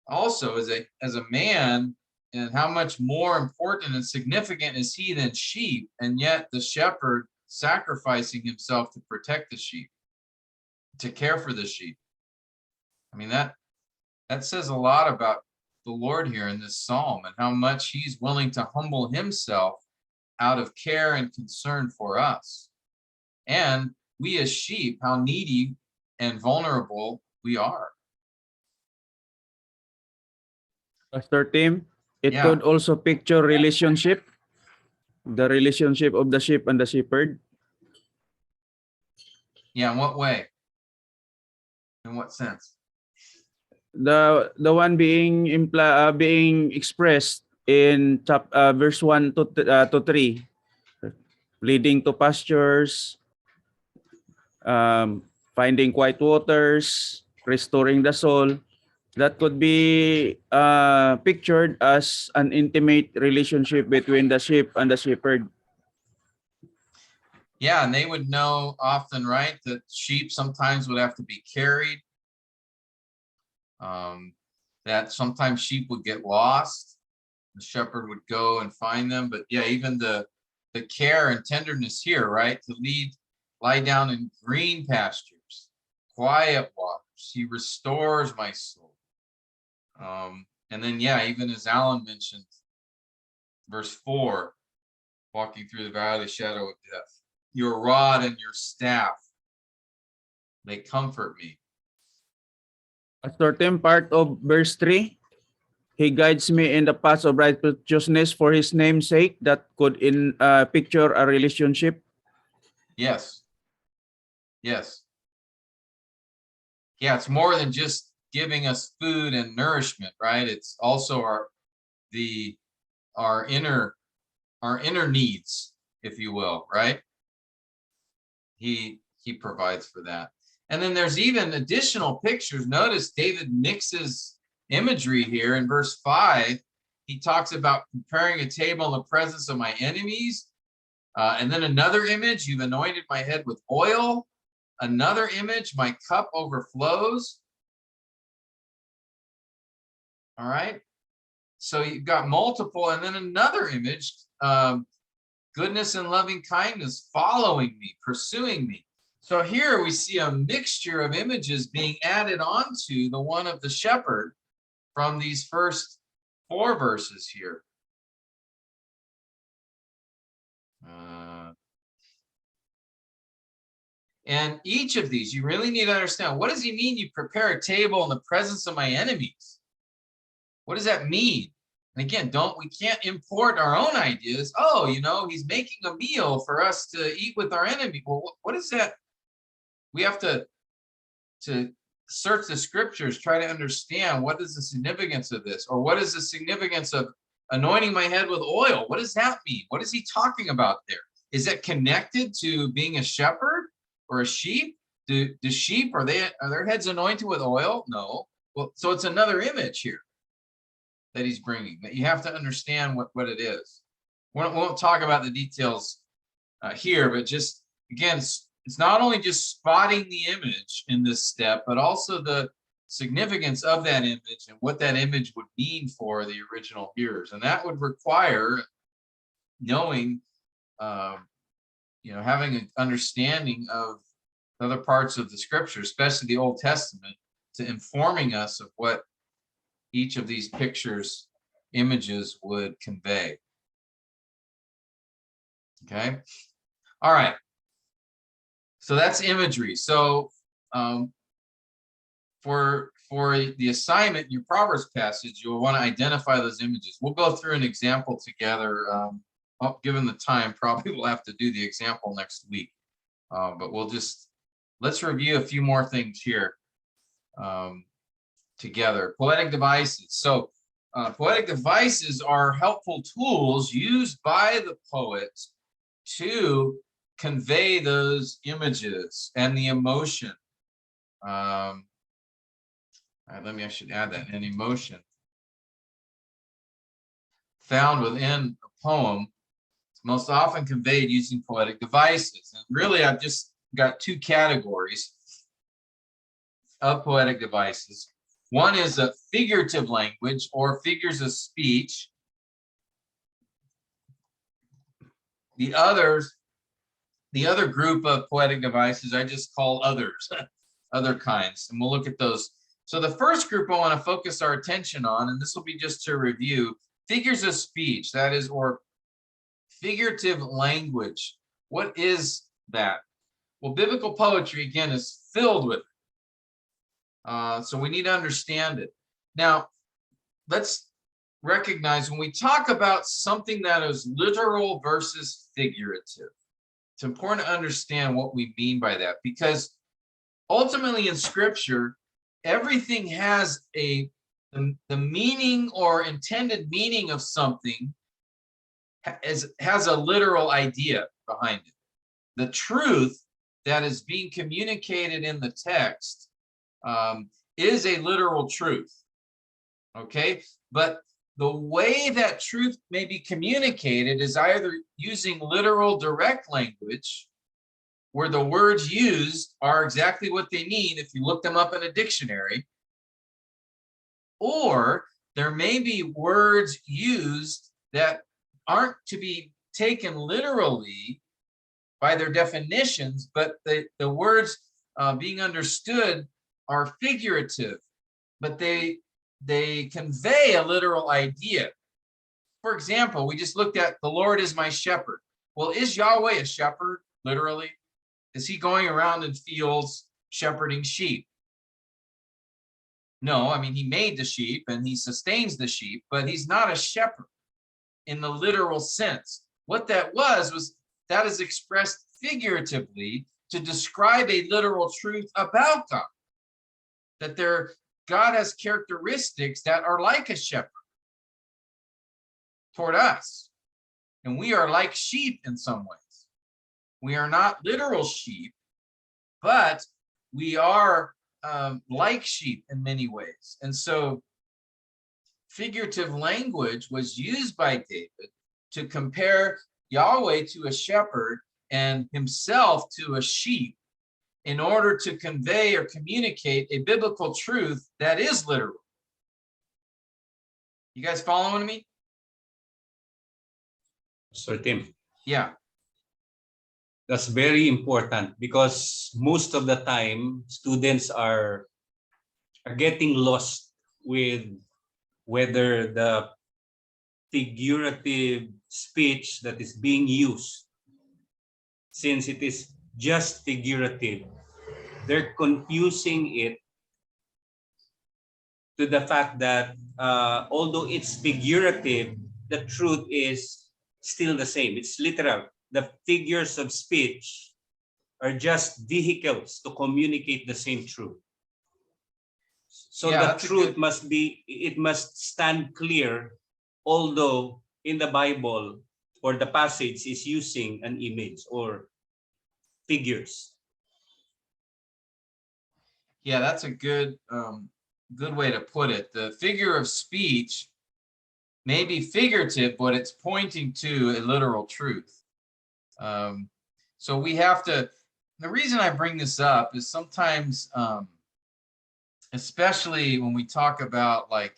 also as a man, and how much more important and significant is he than sheep, and yet the shepherd sacrificing himself to protect the sheep, to care for the sheep. I mean, that says a lot about the Lord here in this psalm, and how much he's willing to humble himself out of care and concern for us. And we as sheep, how needy and vulnerable we are. Pastor Tim, it Yeah. could also picture relationship, the relationship of the sheep and the shepherd. Yeah, in what way? In what sense? The one being being expressed in verse 1 to 3, leading to pastures, finding quiet waters, restoring the soul. That could be pictured as an intimate relationship between the sheep and the shepherd. Yeah, and they would know often, right, that sheep sometimes would have to be carried. That sometimes sheep would get lost. The shepherd would go and find them. But yeah, even the care and tenderness here, right, to lie down in green pastures, quiet waters. He restores my soul. And then, yeah, even as Alan mentioned, verse 4, walking through the valley of the shadow of death, your rod and your staff, they comfort me. A certain part of verse 3, he guides me in the paths of righteousness for his name's sake. That could picture a relationship. Yes. Yes. Yeah, it's more than just giving us food and nourishment, right? It's also our inner needs, if you will, right? He provides for that. And then there's even additional pictures. Notice David mixes imagery here in verse 5. He talks about preparing a table in the presence of my enemies. And then another image, you've anointed my head with oil. Another image, my cup overflows. All right. So you've got multiple, and then another image, goodness and loving kindness following me, pursuing me. So here we see a mixture of images being added onto the one of the shepherd from these first 4 verses here. And each of these, you really need to understand, what does he mean you prepare a table in the presence of my enemies? What does that mean? And again, we can't import our own ideas. Oh, he's making a meal for us to eat with our enemy. Well, what is that? We have to search the scriptures, try to understand what is the significance of this, or what is the significance of anointing my head with oil? What does that mean? What is he talking about there? Is it connected to being a shepherd or a sheep? Do sheep, are their heads anointed with oil? No. Well, so it's another image here that he's bringing, that you have to understand what it is. We won't talk about the details here, but just, again, it's not only just spotting the image in this step, but also the significance of that image and what that image would mean for the original hearers. And that would require knowing, having an understanding of other parts of the scripture, especially the Old Testament, to informing us of what each of these images would convey. Okay. All right. So that's imagery. So for the assignment in your Proverbs passage, you'll want to identify those images. We'll go through an example together. Given the time, probably we'll have to do the example next week. But let's review a few more things here together. Poetic devices. So poetic devices are helpful tools used by the poets to convey those images and the emotion. All right, I should add that. An emotion found within a poem is most often conveyed using poetic devices. And really, I've just got two categories of poetic devices. One is a figurative language or figures of speech. The other group of poetic devices I just call others, other kinds, and we'll look at those. So the first group I want to focus our attention on, and this will be just to review, figures of speech, that is, or figurative language. What is that? Well, biblical poetry, again, is filled with it. So we need to understand it. Now, let's recognize when we talk about something that is literal versus figurative, it's important to understand what we mean by that, because ultimately in scripture, everything has the meaning or intended meaning of something has a literal idea behind it. The truth that is being communicated in the text is a literal truth. Okay, but the way that truth may be communicated is either using literal direct language, where the words used are exactly what they mean if you look them up in a dictionary, or there may be words used that aren't to be taken literally by their definitions, but the words being understood are figurative, but they convey a literal idea. For example, we just looked at the Lord is my shepherd. Well, is Yahweh a shepherd, literally? Is he going around in fields shepherding sheep? No, I mean, he made the sheep and he sustains the sheep, but he's not a shepherd in the literal sense. What that was that is expressed figuratively to describe a literal truth about God, that God has characteristics that are like a shepherd toward us, and we are like sheep in some ways. We are not literal sheep, but we are like sheep in many ways. And so figurative language was used by David to compare Yahweh to a shepherd and himself to a sheep in order to convey or communicate a biblical truth that is literal. You guys following me? Sir Tim, Yeah. that's very important because most of the time students are getting lost with whether the figurative speech that is being used, since it is just figurative, they're confusing it to the fact that although it's figurative, the truth is still the same. It's literal. The figures of speech are just vehicles to communicate the same truth. So Yeah, the that's a truth good- it must stand clear, although in the Bible or the passage is using an image or figures. Yeah, that's a good way to put it. The figure of speech may be figurative, but it's pointing to a literal truth. So we have to, the reason I bring this up is sometimes, especially when we talk about like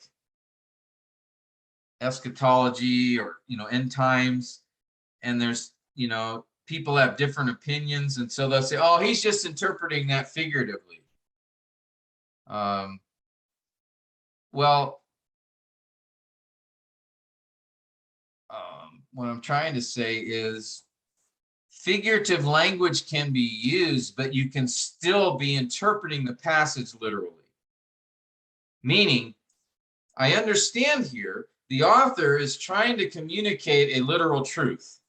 eschatology or, end times, and there's, people have different opinions. And so they'll say, oh, he's just interpreting that figuratively. Well, what I'm trying to say is figurative language can be used, but you can still be interpreting the passage literally. Meaning, I understand here, the author is trying to communicate a literal truth.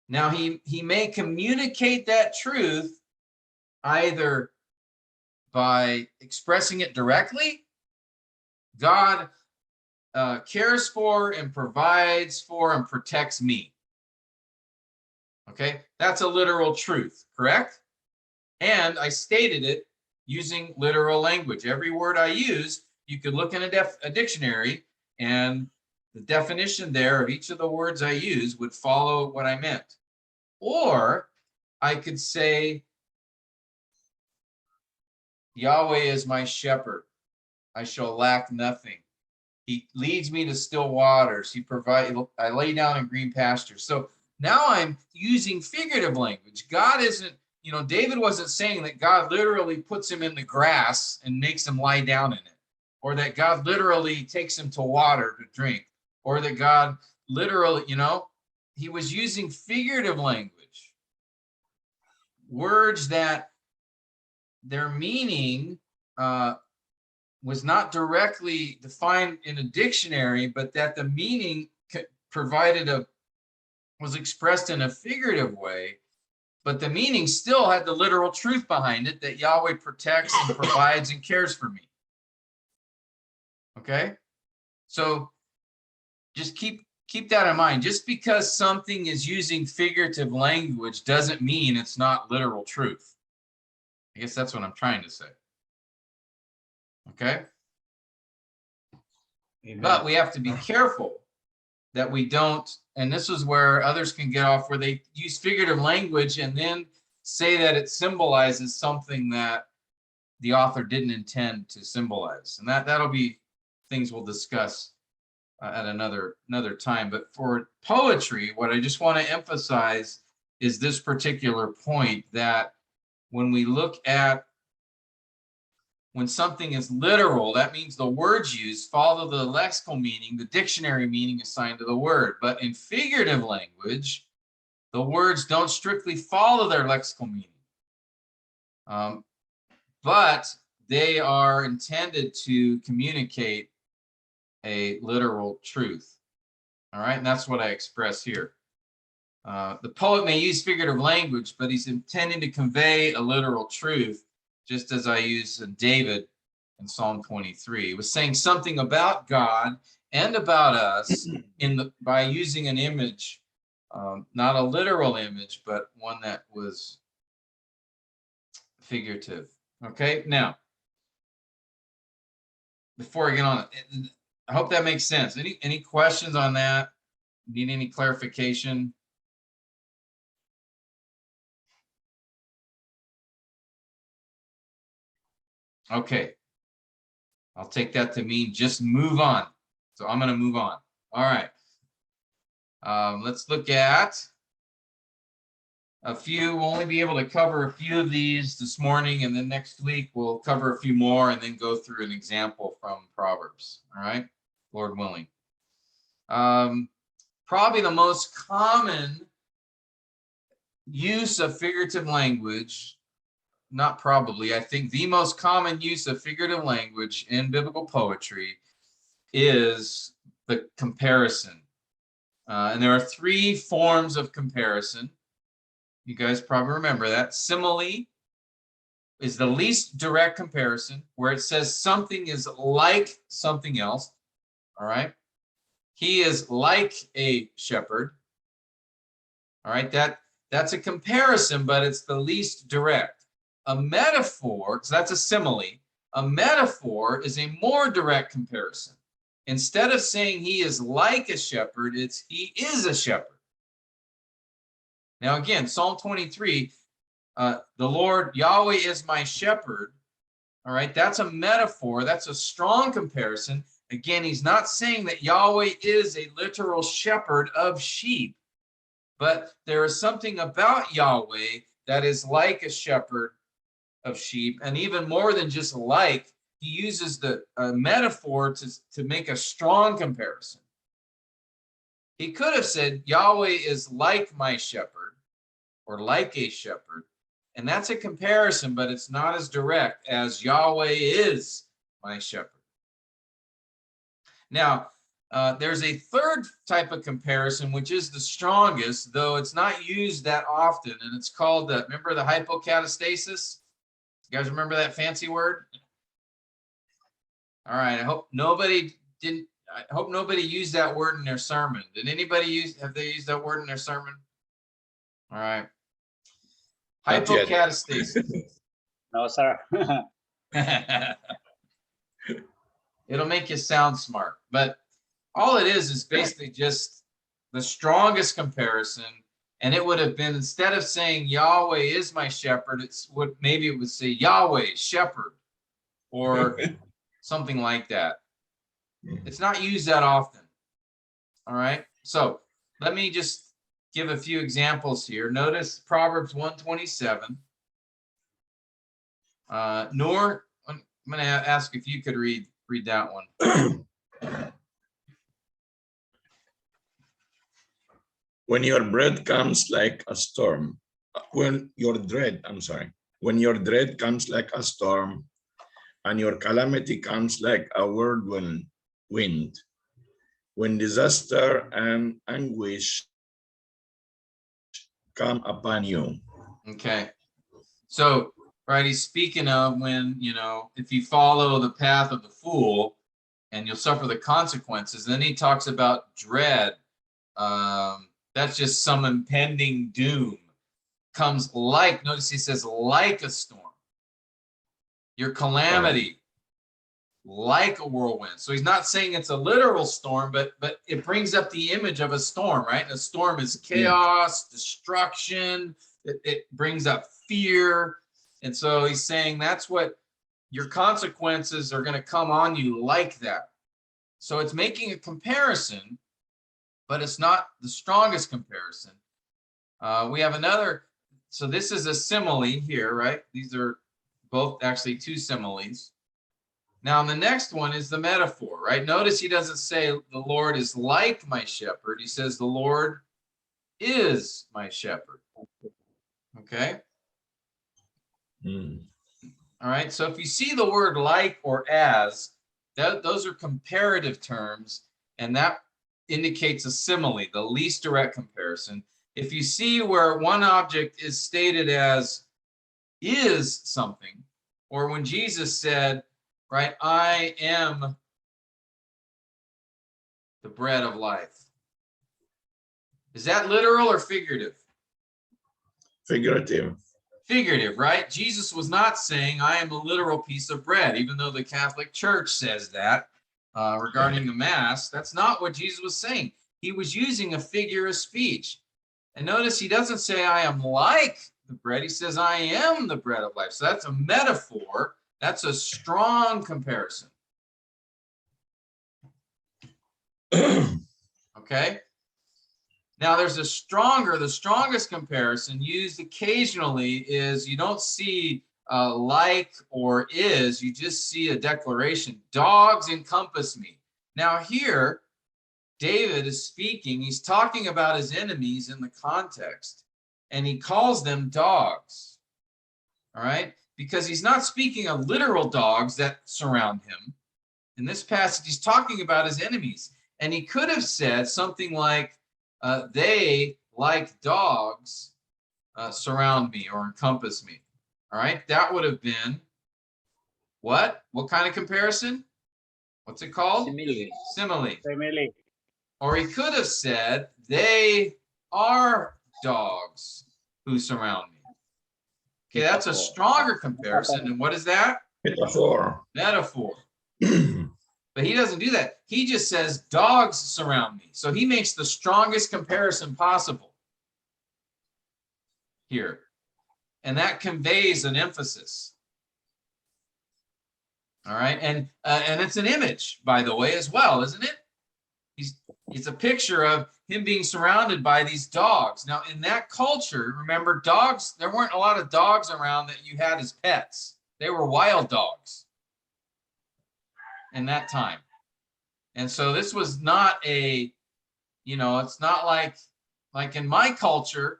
Now, he may communicate that truth either by expressing it directly. God cares for and provides for and protects me. Okay, that's a literal truth, correct? And I stated it using literal language. Every word I use, you could look in a dictionary, and the definition there of each of the words I use would follow what I meant. Or I could say, Yahweh is my shepherd. I shall lack nothing. He leads me to still waters. I lay down in green pastures. So now I'm using figurative language. God isn't, David wasn't saying that God literally puts him in the grass and makes him lie down in it, or that God literally takes him to water to drink, or that God literally, he was using figurative language, words that their meaning was not directly defined in a dictionary, but that the meaning was expressed in a figurative way, but the meaning still had the literal truth behind it, that Yahweh protects and provides and cares for me. Okay, so just keep that in mind. Just because something is using figurative language doesn't mean it's not literal truth. I guess that's what I'm trying to say. Okay. Amen. But we have to be careful that we don't, and this is where others can get off, where they use figurative language and then say that it symbolizes something that the author didn't intend to symbolize. And that'll be things we'll discuss at another time. But for poetry, what I just want to emphasize is this particular point, that when we look at when something is literal, that means the words used follow the lexical meaning, the dictionary meaning assigned to the word. But in figurative language, the words don't strictly follow their lexical meaning. But they are intended to communicate a literal truth. All right, and that's what I express here. The poet may use figurative language, but he's intending to convey a literal truth, just as I use David in Psalm 23. He was saying something about God and about us by using an image, not a literal image, but one that was figurative. Okay, now, before I get on, I hope that makes sense. Any questions on that? Need any clarification? Okay, I'll take that to mean just move on. So I'm going to move on. All right. Let's look at a few. We'll only be able to cover a few of these this morning, and then next week we'll cover a few more and then go through an example from Proverbs. All right, Lord willing. Probably the most common use of figurative language, not probably, I think the most common use of figurative language in biblical poetry is the comparison. And there are three forms of comparison. You guys probably remember that. Simile is the least direct comparison, where it says something is like something else. All right. He is like a shepherd. All right. That's a comparison, but it's the least direct. A metaphor, so that's a simile. A metaphor is a more direct comparison. Instead of saying he is like a shepherd, it's he is a shepherd. Now again, Psalm 23, the Lord Yahweh is my shepherd. All right, that's a metaphor. That's a strong comparison. Again, he's not saying that Yahweh is a literal shepherd of sheep, but there is something about Yahweh that is like a shepherd of sheep, and even more than just like, he uses the metaphor to make a strong comparison. He could have said Yahweh is like my shepherd, or like a shepherd, and that's a comparison, but it's not as direct as Yahweh is my shepherd. Now, there's a third type of comparison, which is the strongest, though it's not used that often, and it's called remember the hypocatastasis? You guys remember that fancy word? All right. I hope nobody used that word in their sermon. Did anybody have they used that word in their sermon? All right. Not yet. Hypocatastasis. No, sir. It'll make you sound smart, but all it is basically just the strongest comparison. And it would have been, instead of saying Yahweh is my shepherd, it's what maybe it would say Yahweh shepherd or something like that. It's not used that often. All right. So let me just give a few examples here. Notice Proverbs 127. Noor, I'm going to ask if you could read that one. When your bread comes like a storm, when your dread comes like a storm, and your calamity comes like a whirlwind wind, when disaster and anguish come upon you. Okay. So, right, he's speaking of when, if you follow the path of the fool and you'll suffer the consequences. Then he talks about dread. That's just some impending doom. Comes like, notice he says, like a storm. Your calamity, like a whirlwind. So he's not saying it's a literal storm, but it brings up the image of a storm, right? And a storm is chaos, destruction. It brings up fear. And so he's saying that's what your consequences are going to come on you like that. So it's making a comparison, but it's not the strongest comparison. We have another. So this is a simile here, right? These are both actually two similes. Now, the next one is the metaphor, right? Notice he doesn't say the Lord is like my shepherd. He says the Lord is my shepherd. Okay. All right. So if you see the word like or as, those are comparative terms, and that indicates a simile, the least direct comparison. If you see where one object is stated as is something, or when Jesus said, right, I am the bread of life. Is that literal or figurative? Figurative. Figurative, right? Jesus was not saying I am a literal piece of bread, even though the Catholic Church says that regarding the Mass. That's not what Jesus was saying. He was using a figure of speech. And notice he doesn't say I am like the bread. He says I am the bread of life. So that's a metaphor. That's a strong comparison. Okay. Now there's the strongest comparison used occasionally is you don't see like or is, you just see a declaration. Dogs encompass me. Now here, David is speaking, he's talking about his enemies in the context, and he calls them dogs. All right, because he's not speaking of literal dogs that surround him. In this passage, he's talking about his enemies. And he could have said something like, they, like dogs, surround me or encompass me. All right, that would have been what? What kind of comparison? What's it called? Simile. Simile. Simile. Or he could have said, they are dogs who surround me. Okay, that's a stronger comparison. And what is that? Metaphor. Metaphor. But he doesn't do that. He just says, dogs surround me. So he makes the strongest comparison possible here. And that conveys an emphasis. All right. And it's an image, by the way, as well, isn't it? It's a picture of him being surrounded by these dogs. Now, in that culture, remember, dogs, there weren't a lot of dogs around that you had as pets. They were wild dogs in that time. And so this was not a, it's not like in my culture,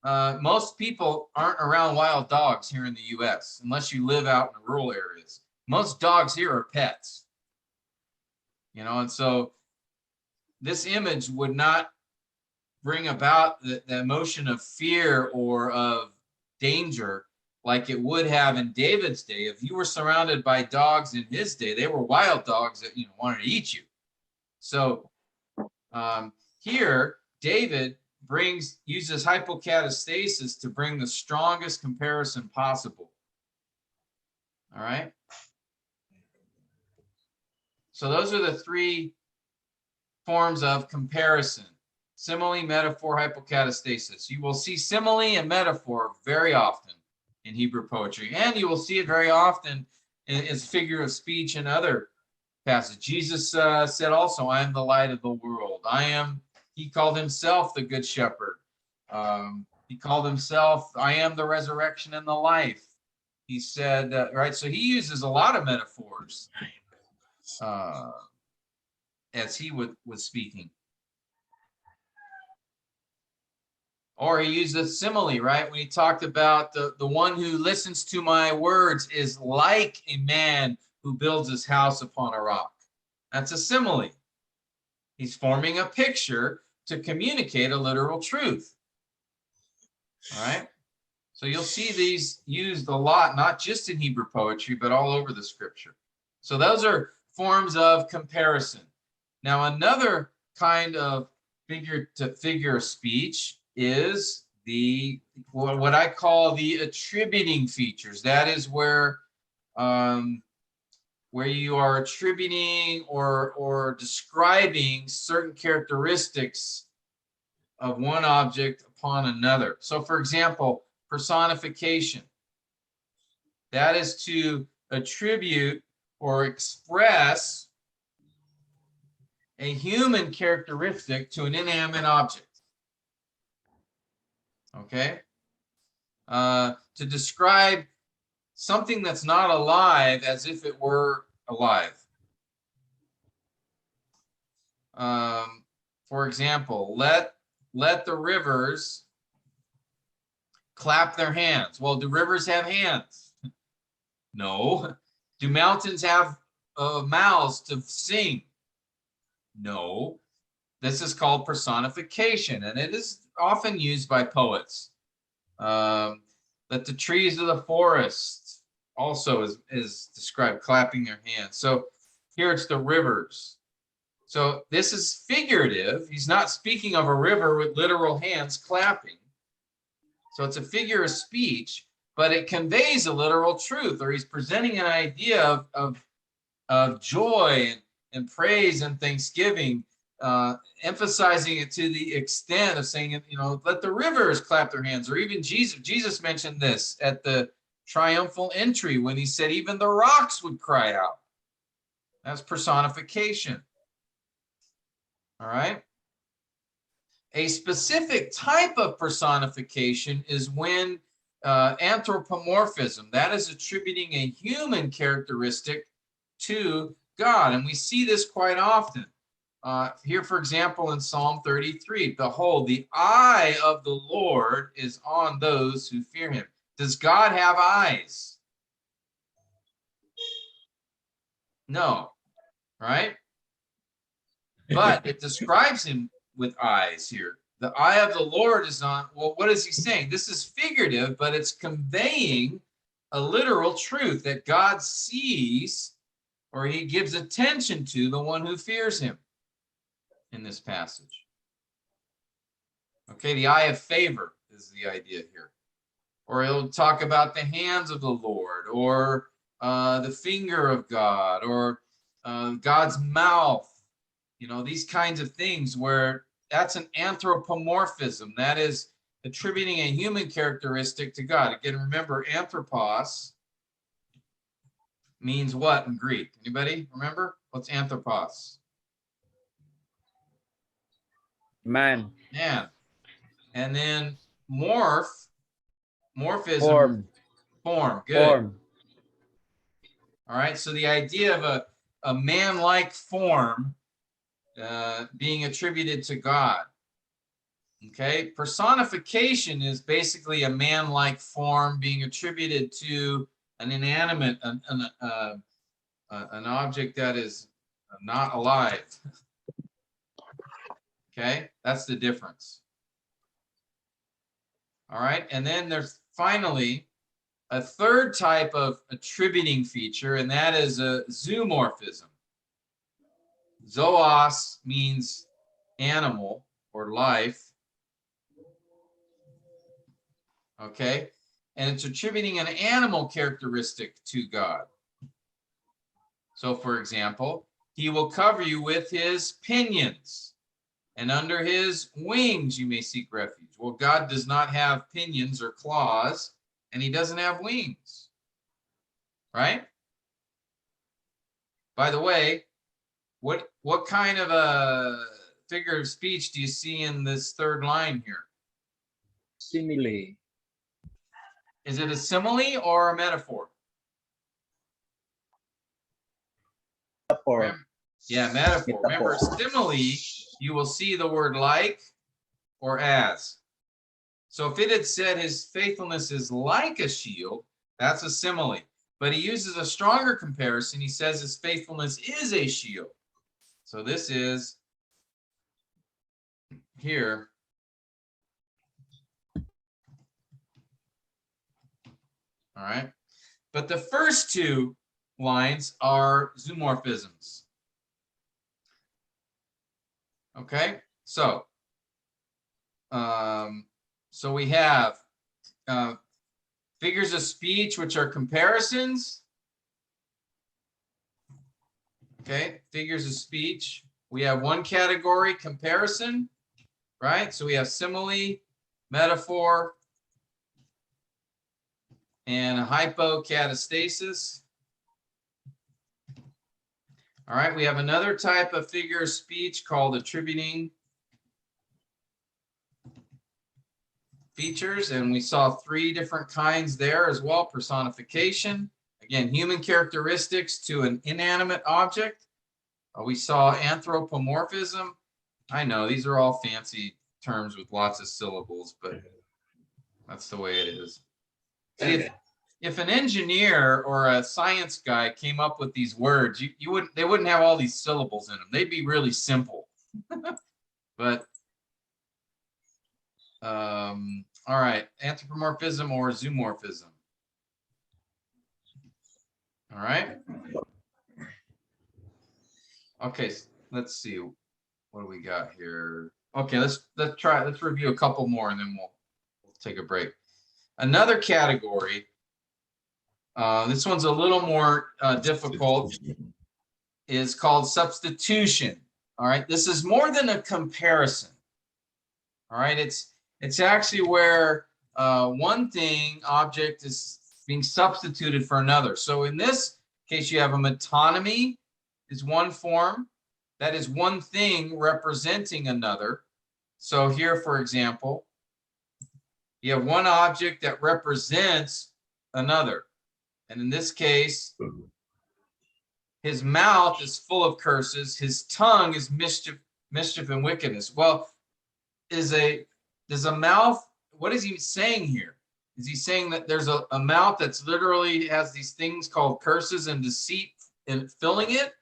most people aren't around wild dogs here in the US, unless you live out in the rural areas. Most dogs here are pets, and so this image would not bring about the emotion of fear or of danger like it would have in David's day. If you were surrounded by dogs in his day, they were wild dogs that wanted to eat you. So here, David uses hypocatastasis to bring the strongest comparison possible. All right. So those are the three forms of comparison: simile, metaphor, hypocatastasis. You will see simile and metaphor very often in Hebrew poetry, and you will see it very often as figure of speech in other passages. Jesus said also, "I am the light of the world." He called himself the good shepherd. He called himself, "I am the resurrection and the life." He said, right? So he uses a lot of metaphors as he was speaking. Or he used a simile, right? When he talked about the one who listens to my words is like a man who builds his house upon a rock. That's a simile. He's forming a picture to communicate a literal truth. All right. So you'll see these used a lot, not just in Hebrew poetry, but all over the scripture. So those are forms of comparison. Now, another kind of figure of speech is what I call the attributing features. That is where you are attributing or describing certain characteristics of one object upon another. So, for example, personification. That is to attribute or express a human characteristic to an inanimate object. Okay? To describe something that's not alive as if it were alive. For example, let the rivers clap their hands. Well, do rivers have hands? No. Do mountains have mouths to sing? No. This is called personification, and it is often used by poets. That the trees of the forest also is described clapping their hands. So here it's the rivers. So this is figurative. He's not speaking of a river with literal hands clapping. So it's a figure of speech, but it conveys a literal truth, or he's presenting an idea of joy and praise and thanksgiving, emphasizing it to the extent of saying, let the rivers clap their hands. Or even Jesus mentioned this at the triumphal entry when he said even the rocks would cry out. That's personification. All right. A specific type of personification is when anthropomorphism, that is attributing a human characteristic to God. And we see this quite often. Here, for example, in Psalm 33, behold, the eye of the Lord is on those who fear him. Does God have eyes? No, right? But it describes him with eyes here. The eye of the Lord is on, well, what is he saying? This is figurative, but it's conveying a literal truth that God sees, or he gives attention to the one who fears him in this passage. Okay, the eye of favor is the idea here. Or he'll talk about the hands of the Lord, or the finger of God, or God's mouth. These kinds of things where that's an anthropomorphism. That is attributing a human characteristic to God. Again, remember, anthropos means what in Greek? Anybody remember? What's anthropos? Man. Man. And then morphism. Form. Good. Form. All right. So the idea of a man-like form being attributed to God. Okay. Personification is basically a man-like form being attributed to an inanimate, an object that is not alive. Okay. That's the difference. All right. And then there's finally a third type of attributing feature, and that is a zoomorphism. Zoos means animal or life. Okay. and it's attributing an animal characteristic to God. So for example, he will cover you with his pinions, and under his wings you may seek refuge. Well, God does not have pinions or claws, and he doesn't have wings, right? By the way, what kind of a figure of speech do you see in this third line here? Simile. Is it a simile or a metaphor? Metaphor. Yeah, metaphor. Remember, simile, you will see the word like or as. So if it had said his faithfulness is like a shield, that's a simile. But he uses a stronger comparison. He says his faithfulness is a shield. So this is here. All right. But the first two lines are zoomorphisms. Okay, so we have figures of speech, which are comparisons. Okay, figures of speech. We have one category, comparison, right? So we have simile, metaphor, and hypocatastasis. All right, we have another type of figure of speech called attributing features, and we saw three different kinds there as well. Personification, again, human characteristics to an inanimate object. We saw anthropomorphism. I know these are all fancy terms with lots of syllables, but that's the way it is. See, if an engineer or a science guy came up with these words, they wouldn't have all these syllables in them. They'd be really simple. But all right, anthropomorphism or zoomorphism. All right. Okay, let's see. What do we got here? Okay, let's review a couple more and then we'll take a break. Another category. This one's a little more difficult, is called substitution. All right, this is more than a comparison. All right, it's actually where one object is being substituted for another. So in this case, you have a metonymy is one form. That is one thing representing another. So here, for example, you have one object that represents another. And in this case, his mouth is full of curses. His tongue is mischief and wickedness. Well, does a mouth, what is he saying here? Is he saying that there's a mouth that's literally has these things called curses and deceit and filling it?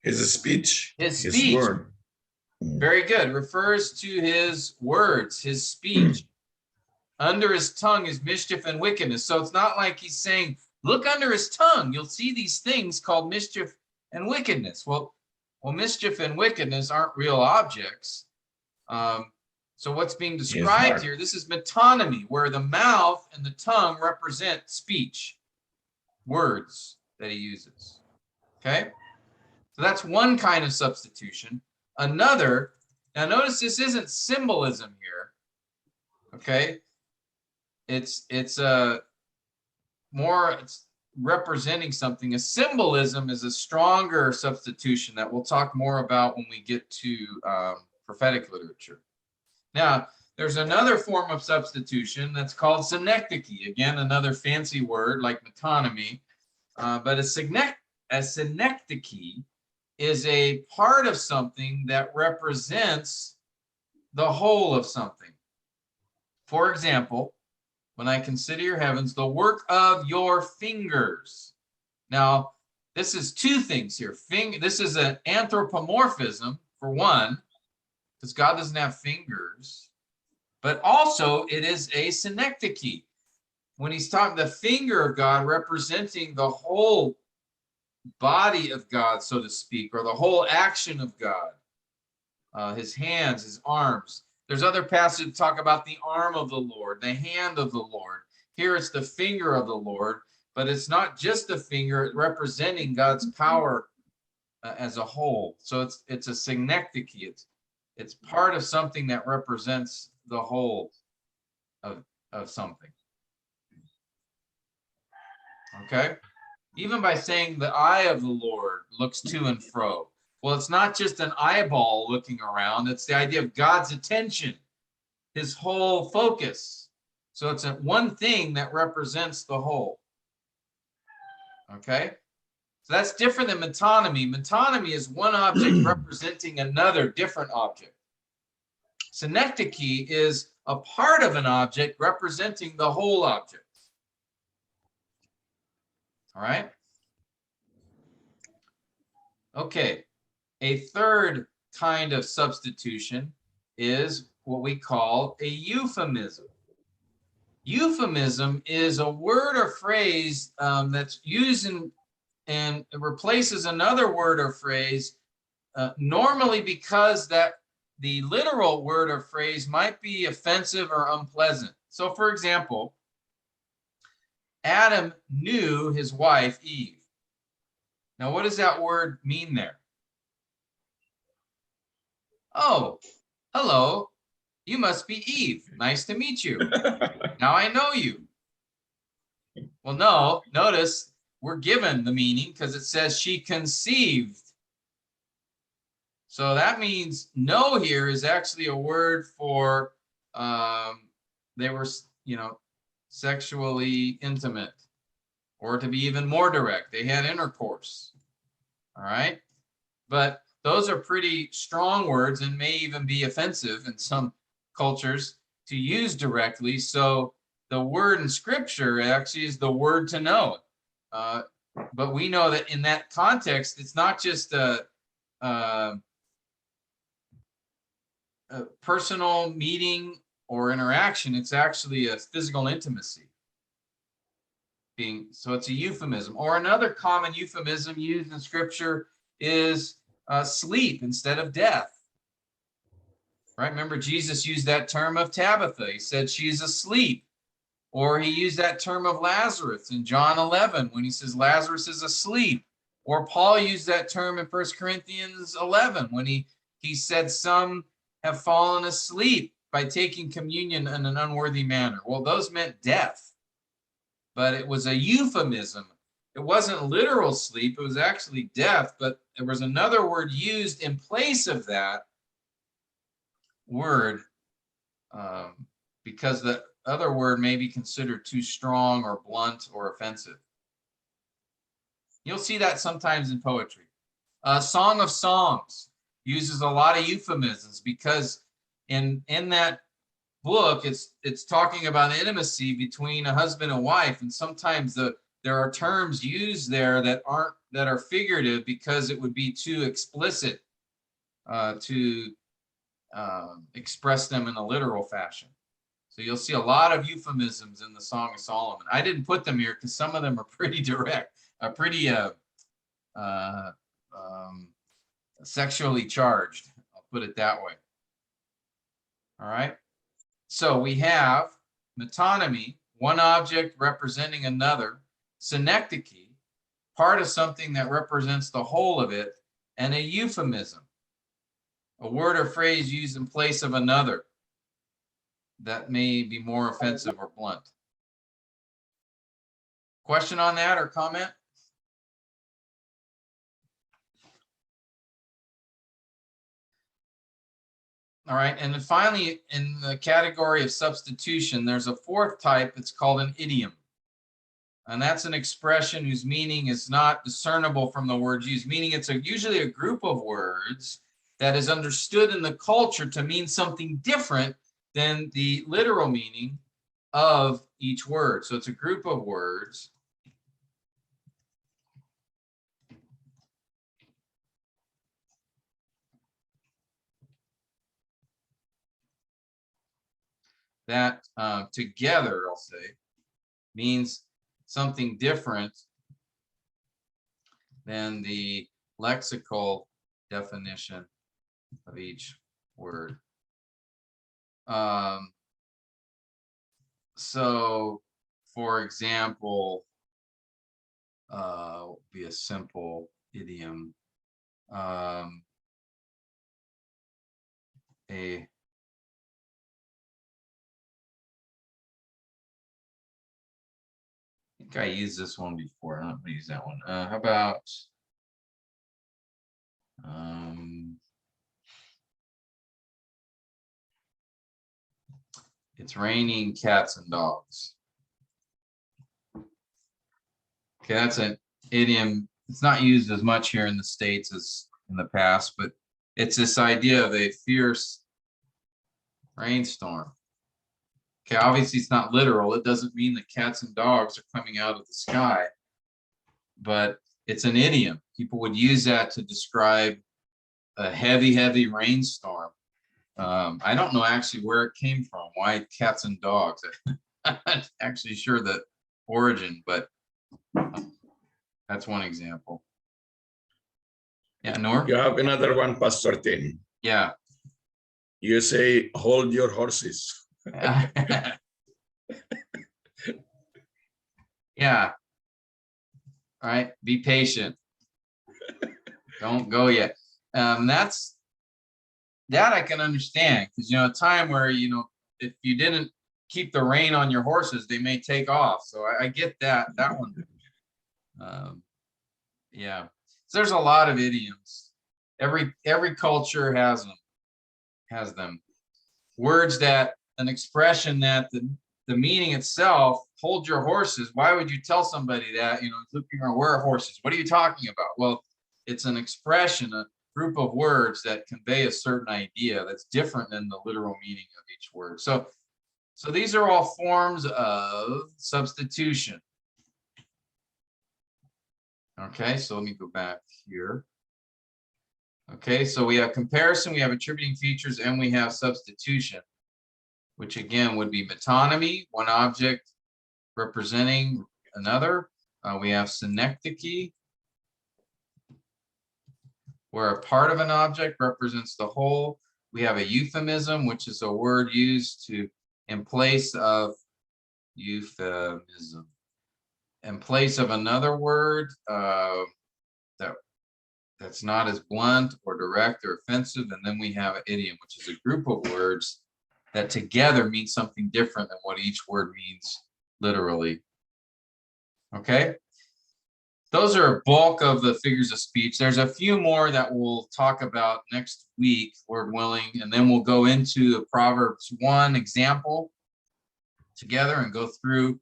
His speech. His speech. Word. Very good. Refers to his words, his speech. Under his tongue is mischief and wickedness. So it's not like he's saying, look under his tongue. You'll see these things called mischief and wickedness. Well, mischief and wickedness aren't real objects. So what's being described here, this is metonymy, where the mouth and the tongue represent speech, words that he uses. Okay? So that's one kind of substitution. Another, now notice this isn't symbolism here. Okay? It's representing something. A symbolism is a stronger substitution that we'll talk more about when we get to prophetic literature. Now, there's another form of substitution that's called synecdoche. Again, another fancy word like metonymy. But a synecdoche is a part of something that represents the whole of something. For example, when I consider your heavens, the work of your fingers. Now, this is two things here. This is an anthropomorphism, for one, because God doesn't have fingers, but also it is a synecdoche. When he's talking the finger of God representing the whole body of God, so to speak, or the whole action of God, his hands, his arms. There's other passages that talk about the arm of the Lord, the hand of the Lord. Here it's the finger of the Lord, but it's not just the finger representing God's power as a whole. So it's a synecdoche. It's part of something that represents the whole of something. Okay? Even by saying the eye of the Lord looks to and fro. Well, it's not just an eyeball looking around. It's the idea of God's attention, his whole focus. So it's one thing that represents the whole. Okay? So that's different than metonymy. Metonymy is one object representing another different object. Synecdoche is a part of an object representing the whole object. All right? Okay. A third kind of substitution is what we call a euphemism. Euphemism is a word or phrase that's used and it replaces another word or phrase, normally because that the literal word or phrase might be offensive or unpleasant. So for example, Adam knew his wife Eve. Now, what does that word mean there? Oh, hello, you must be Eve. Nice to meet you. Now I know you. Well, no, notice we're given the meaning because it says she conceived. So that means know here is actually a word for they were, sexually intimate, or to be even more direct, they had intercourse. All right. But those are pretty strong words and may even be offensive in some cultures to use directly. So the word in scripture actually is the word to know. But we know that in that context, it's not just a personal meeting or interaction. It's actually a physical intimacy. So it's a euphemism. Or another common euphemism used in scripture is sleep instead of death. Right? Remember, Jesus used that term of Tabitha. He said she's asleep. Or he used that term of Lazarus in John 11 when he says Lazarus is asleep. Or Paul used that term in 1 Corinthians 11 when he said some have fallen asleep by taking communion in an unworthy manner. Well, those meant death, but it was a euphemism. It wasn't literal sleep, it was actually death, but there was another word used in place of that word because the other word may be considered too strong or blunt or offensive. You'll see that sometimes in poetry. Song of Songs uses a lot of euphemisms because in that book, it's talking about intimacy between a husband and wife, and sometimes there are terms used there that are figurative because it would be too explicit to express them in a literal fashion. So you'll see a lot of euphemisms in the Song of Solomon. I didn't put them here because some of them are pretty direct, pretty sexually charged. I'll put it that way. All right. So we have metonymy, one object representing another, synecdoche, part of something that represents the whole of it, and a euphemism, a word or phrase used in place of another that may be more offensive or blunt. Question on that or comment? All right, and then finally, in the category of substitution, there's a fourth type. It's called an idiom. And that's an expression whose meaning is not discernible from the words used, meaning it's usually a group of words that is understood in the culture to mean something different than the literal meaning of each word. So it's a group of words that together, I'll say, means something different than the lexical definition of each word. So, for example, be a simple idiom. I think I used this one before. I'm gonna use that one. How about it's raining cats and dogs. Okay, that's an idiom. It's not used as much here in the States as in the past, but it's this idea of a fierce rainstorm. Okay, obviously it's not literal. It doesn't mean that cats and dogs are coming out of the sky, but it's an idiom. People would use that to describe a heavy, heavy rainstorm. I don't know actually where it came from, why cats and dogs. I'm not actually sure the origin, but that's one example. Yeah, Nor? You have another one, Pastor Tim. Yeah. You say, hold your horses. Yeah. All right. Be patient. Don't go yet. That I can understand, because a time where if you didn't keep the rein on your horses, they may take off. So I get that one. Yeah. So there's a lot of idioms. Every culture has them. Words that an expression that the meaning itself, hold your horses. Why would you tell somebody that, looking around, where are horses? What are you talking about? Well, it's an expression, a group of words that convey a certain idea that's different than the literal meaning of each word. So these are all forms of substitution. Okay, so let me go back here. Okay, so we have comparison, we have attributing features, and we have substitution, which again would be metonymy, one object representing another. We have synecdoche, where a part of an object represents the whole. We have a euphemism, which is a word used in place of euphemism, in place of another word that's not as blunt or direct or offensive. And then we have an idiom, which is a group of words that together mean something different than what each word means literally. Okay, those are a bulk of the figures of speech. There's a few more that we'll talk about next week, Lord willing, and then we'll go into the Proverbs 1 example together and go through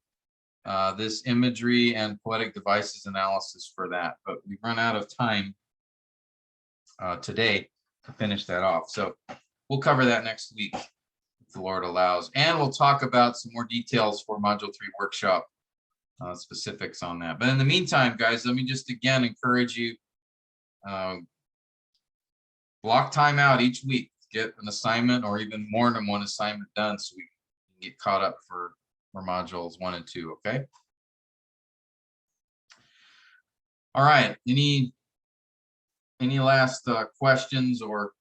this imagery and poetic devices analysis for that. But we've run out of time today to finish that off. So we'll cover that next week, if the Lord allows. And we'll talk about some more details for Module 3 workshop, specifics on that. But in the meantime, guys, let me just again encourage you, block time out each week, get an assignment or even more than one assignment done so we can get caught up for modules 1 and 2, okay? All right, any last questions or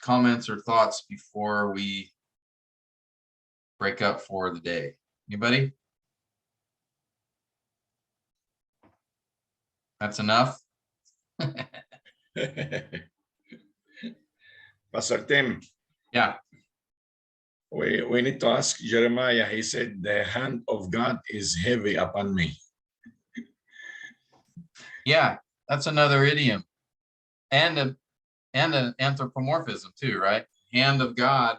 comments or thoughts before we break up for the day? Anybody? That's enough? Pastor Tim. Yeah. We need to ask Jeremiah. He said, the hand of God is heavy upon me. Yeah, that's another idiom. And an anthropomorphism too, right? Hand of God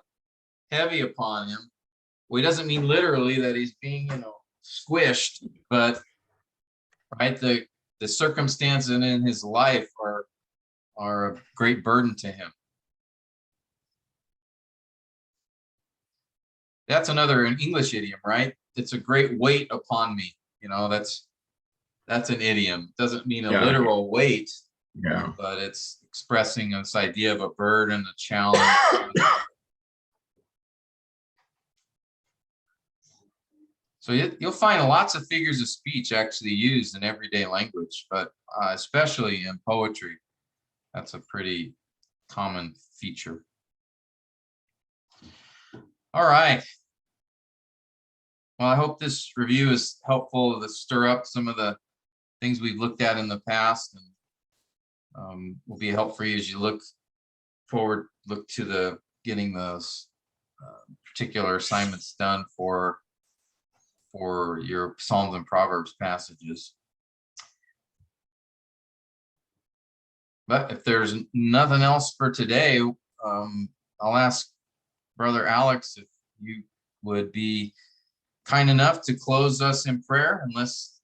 heavy upon him. Well, he doesn't mean literally that he's being, squished, but right, the circumstances in his life are a great burden to him. That's another English idiom, right? It's a great weight upon me. That's an idiom. Doesn't mean a literal weight, but it's expressing this idea of a burden, a challenge. So you'll find lots of figures of speech actually used in everyday language, but especially in poetry, that's a pretty common feature. All right. Well, I hope this review is helpful to stir up some of the things we've looked at in the past, and will be helpful for you as you look to the getting those particular assignments done for your Psalms and Proverbs passages. But if there's nothing else for today, I'll ask Brother Alex if you would be kind enough to close us in prayer, unless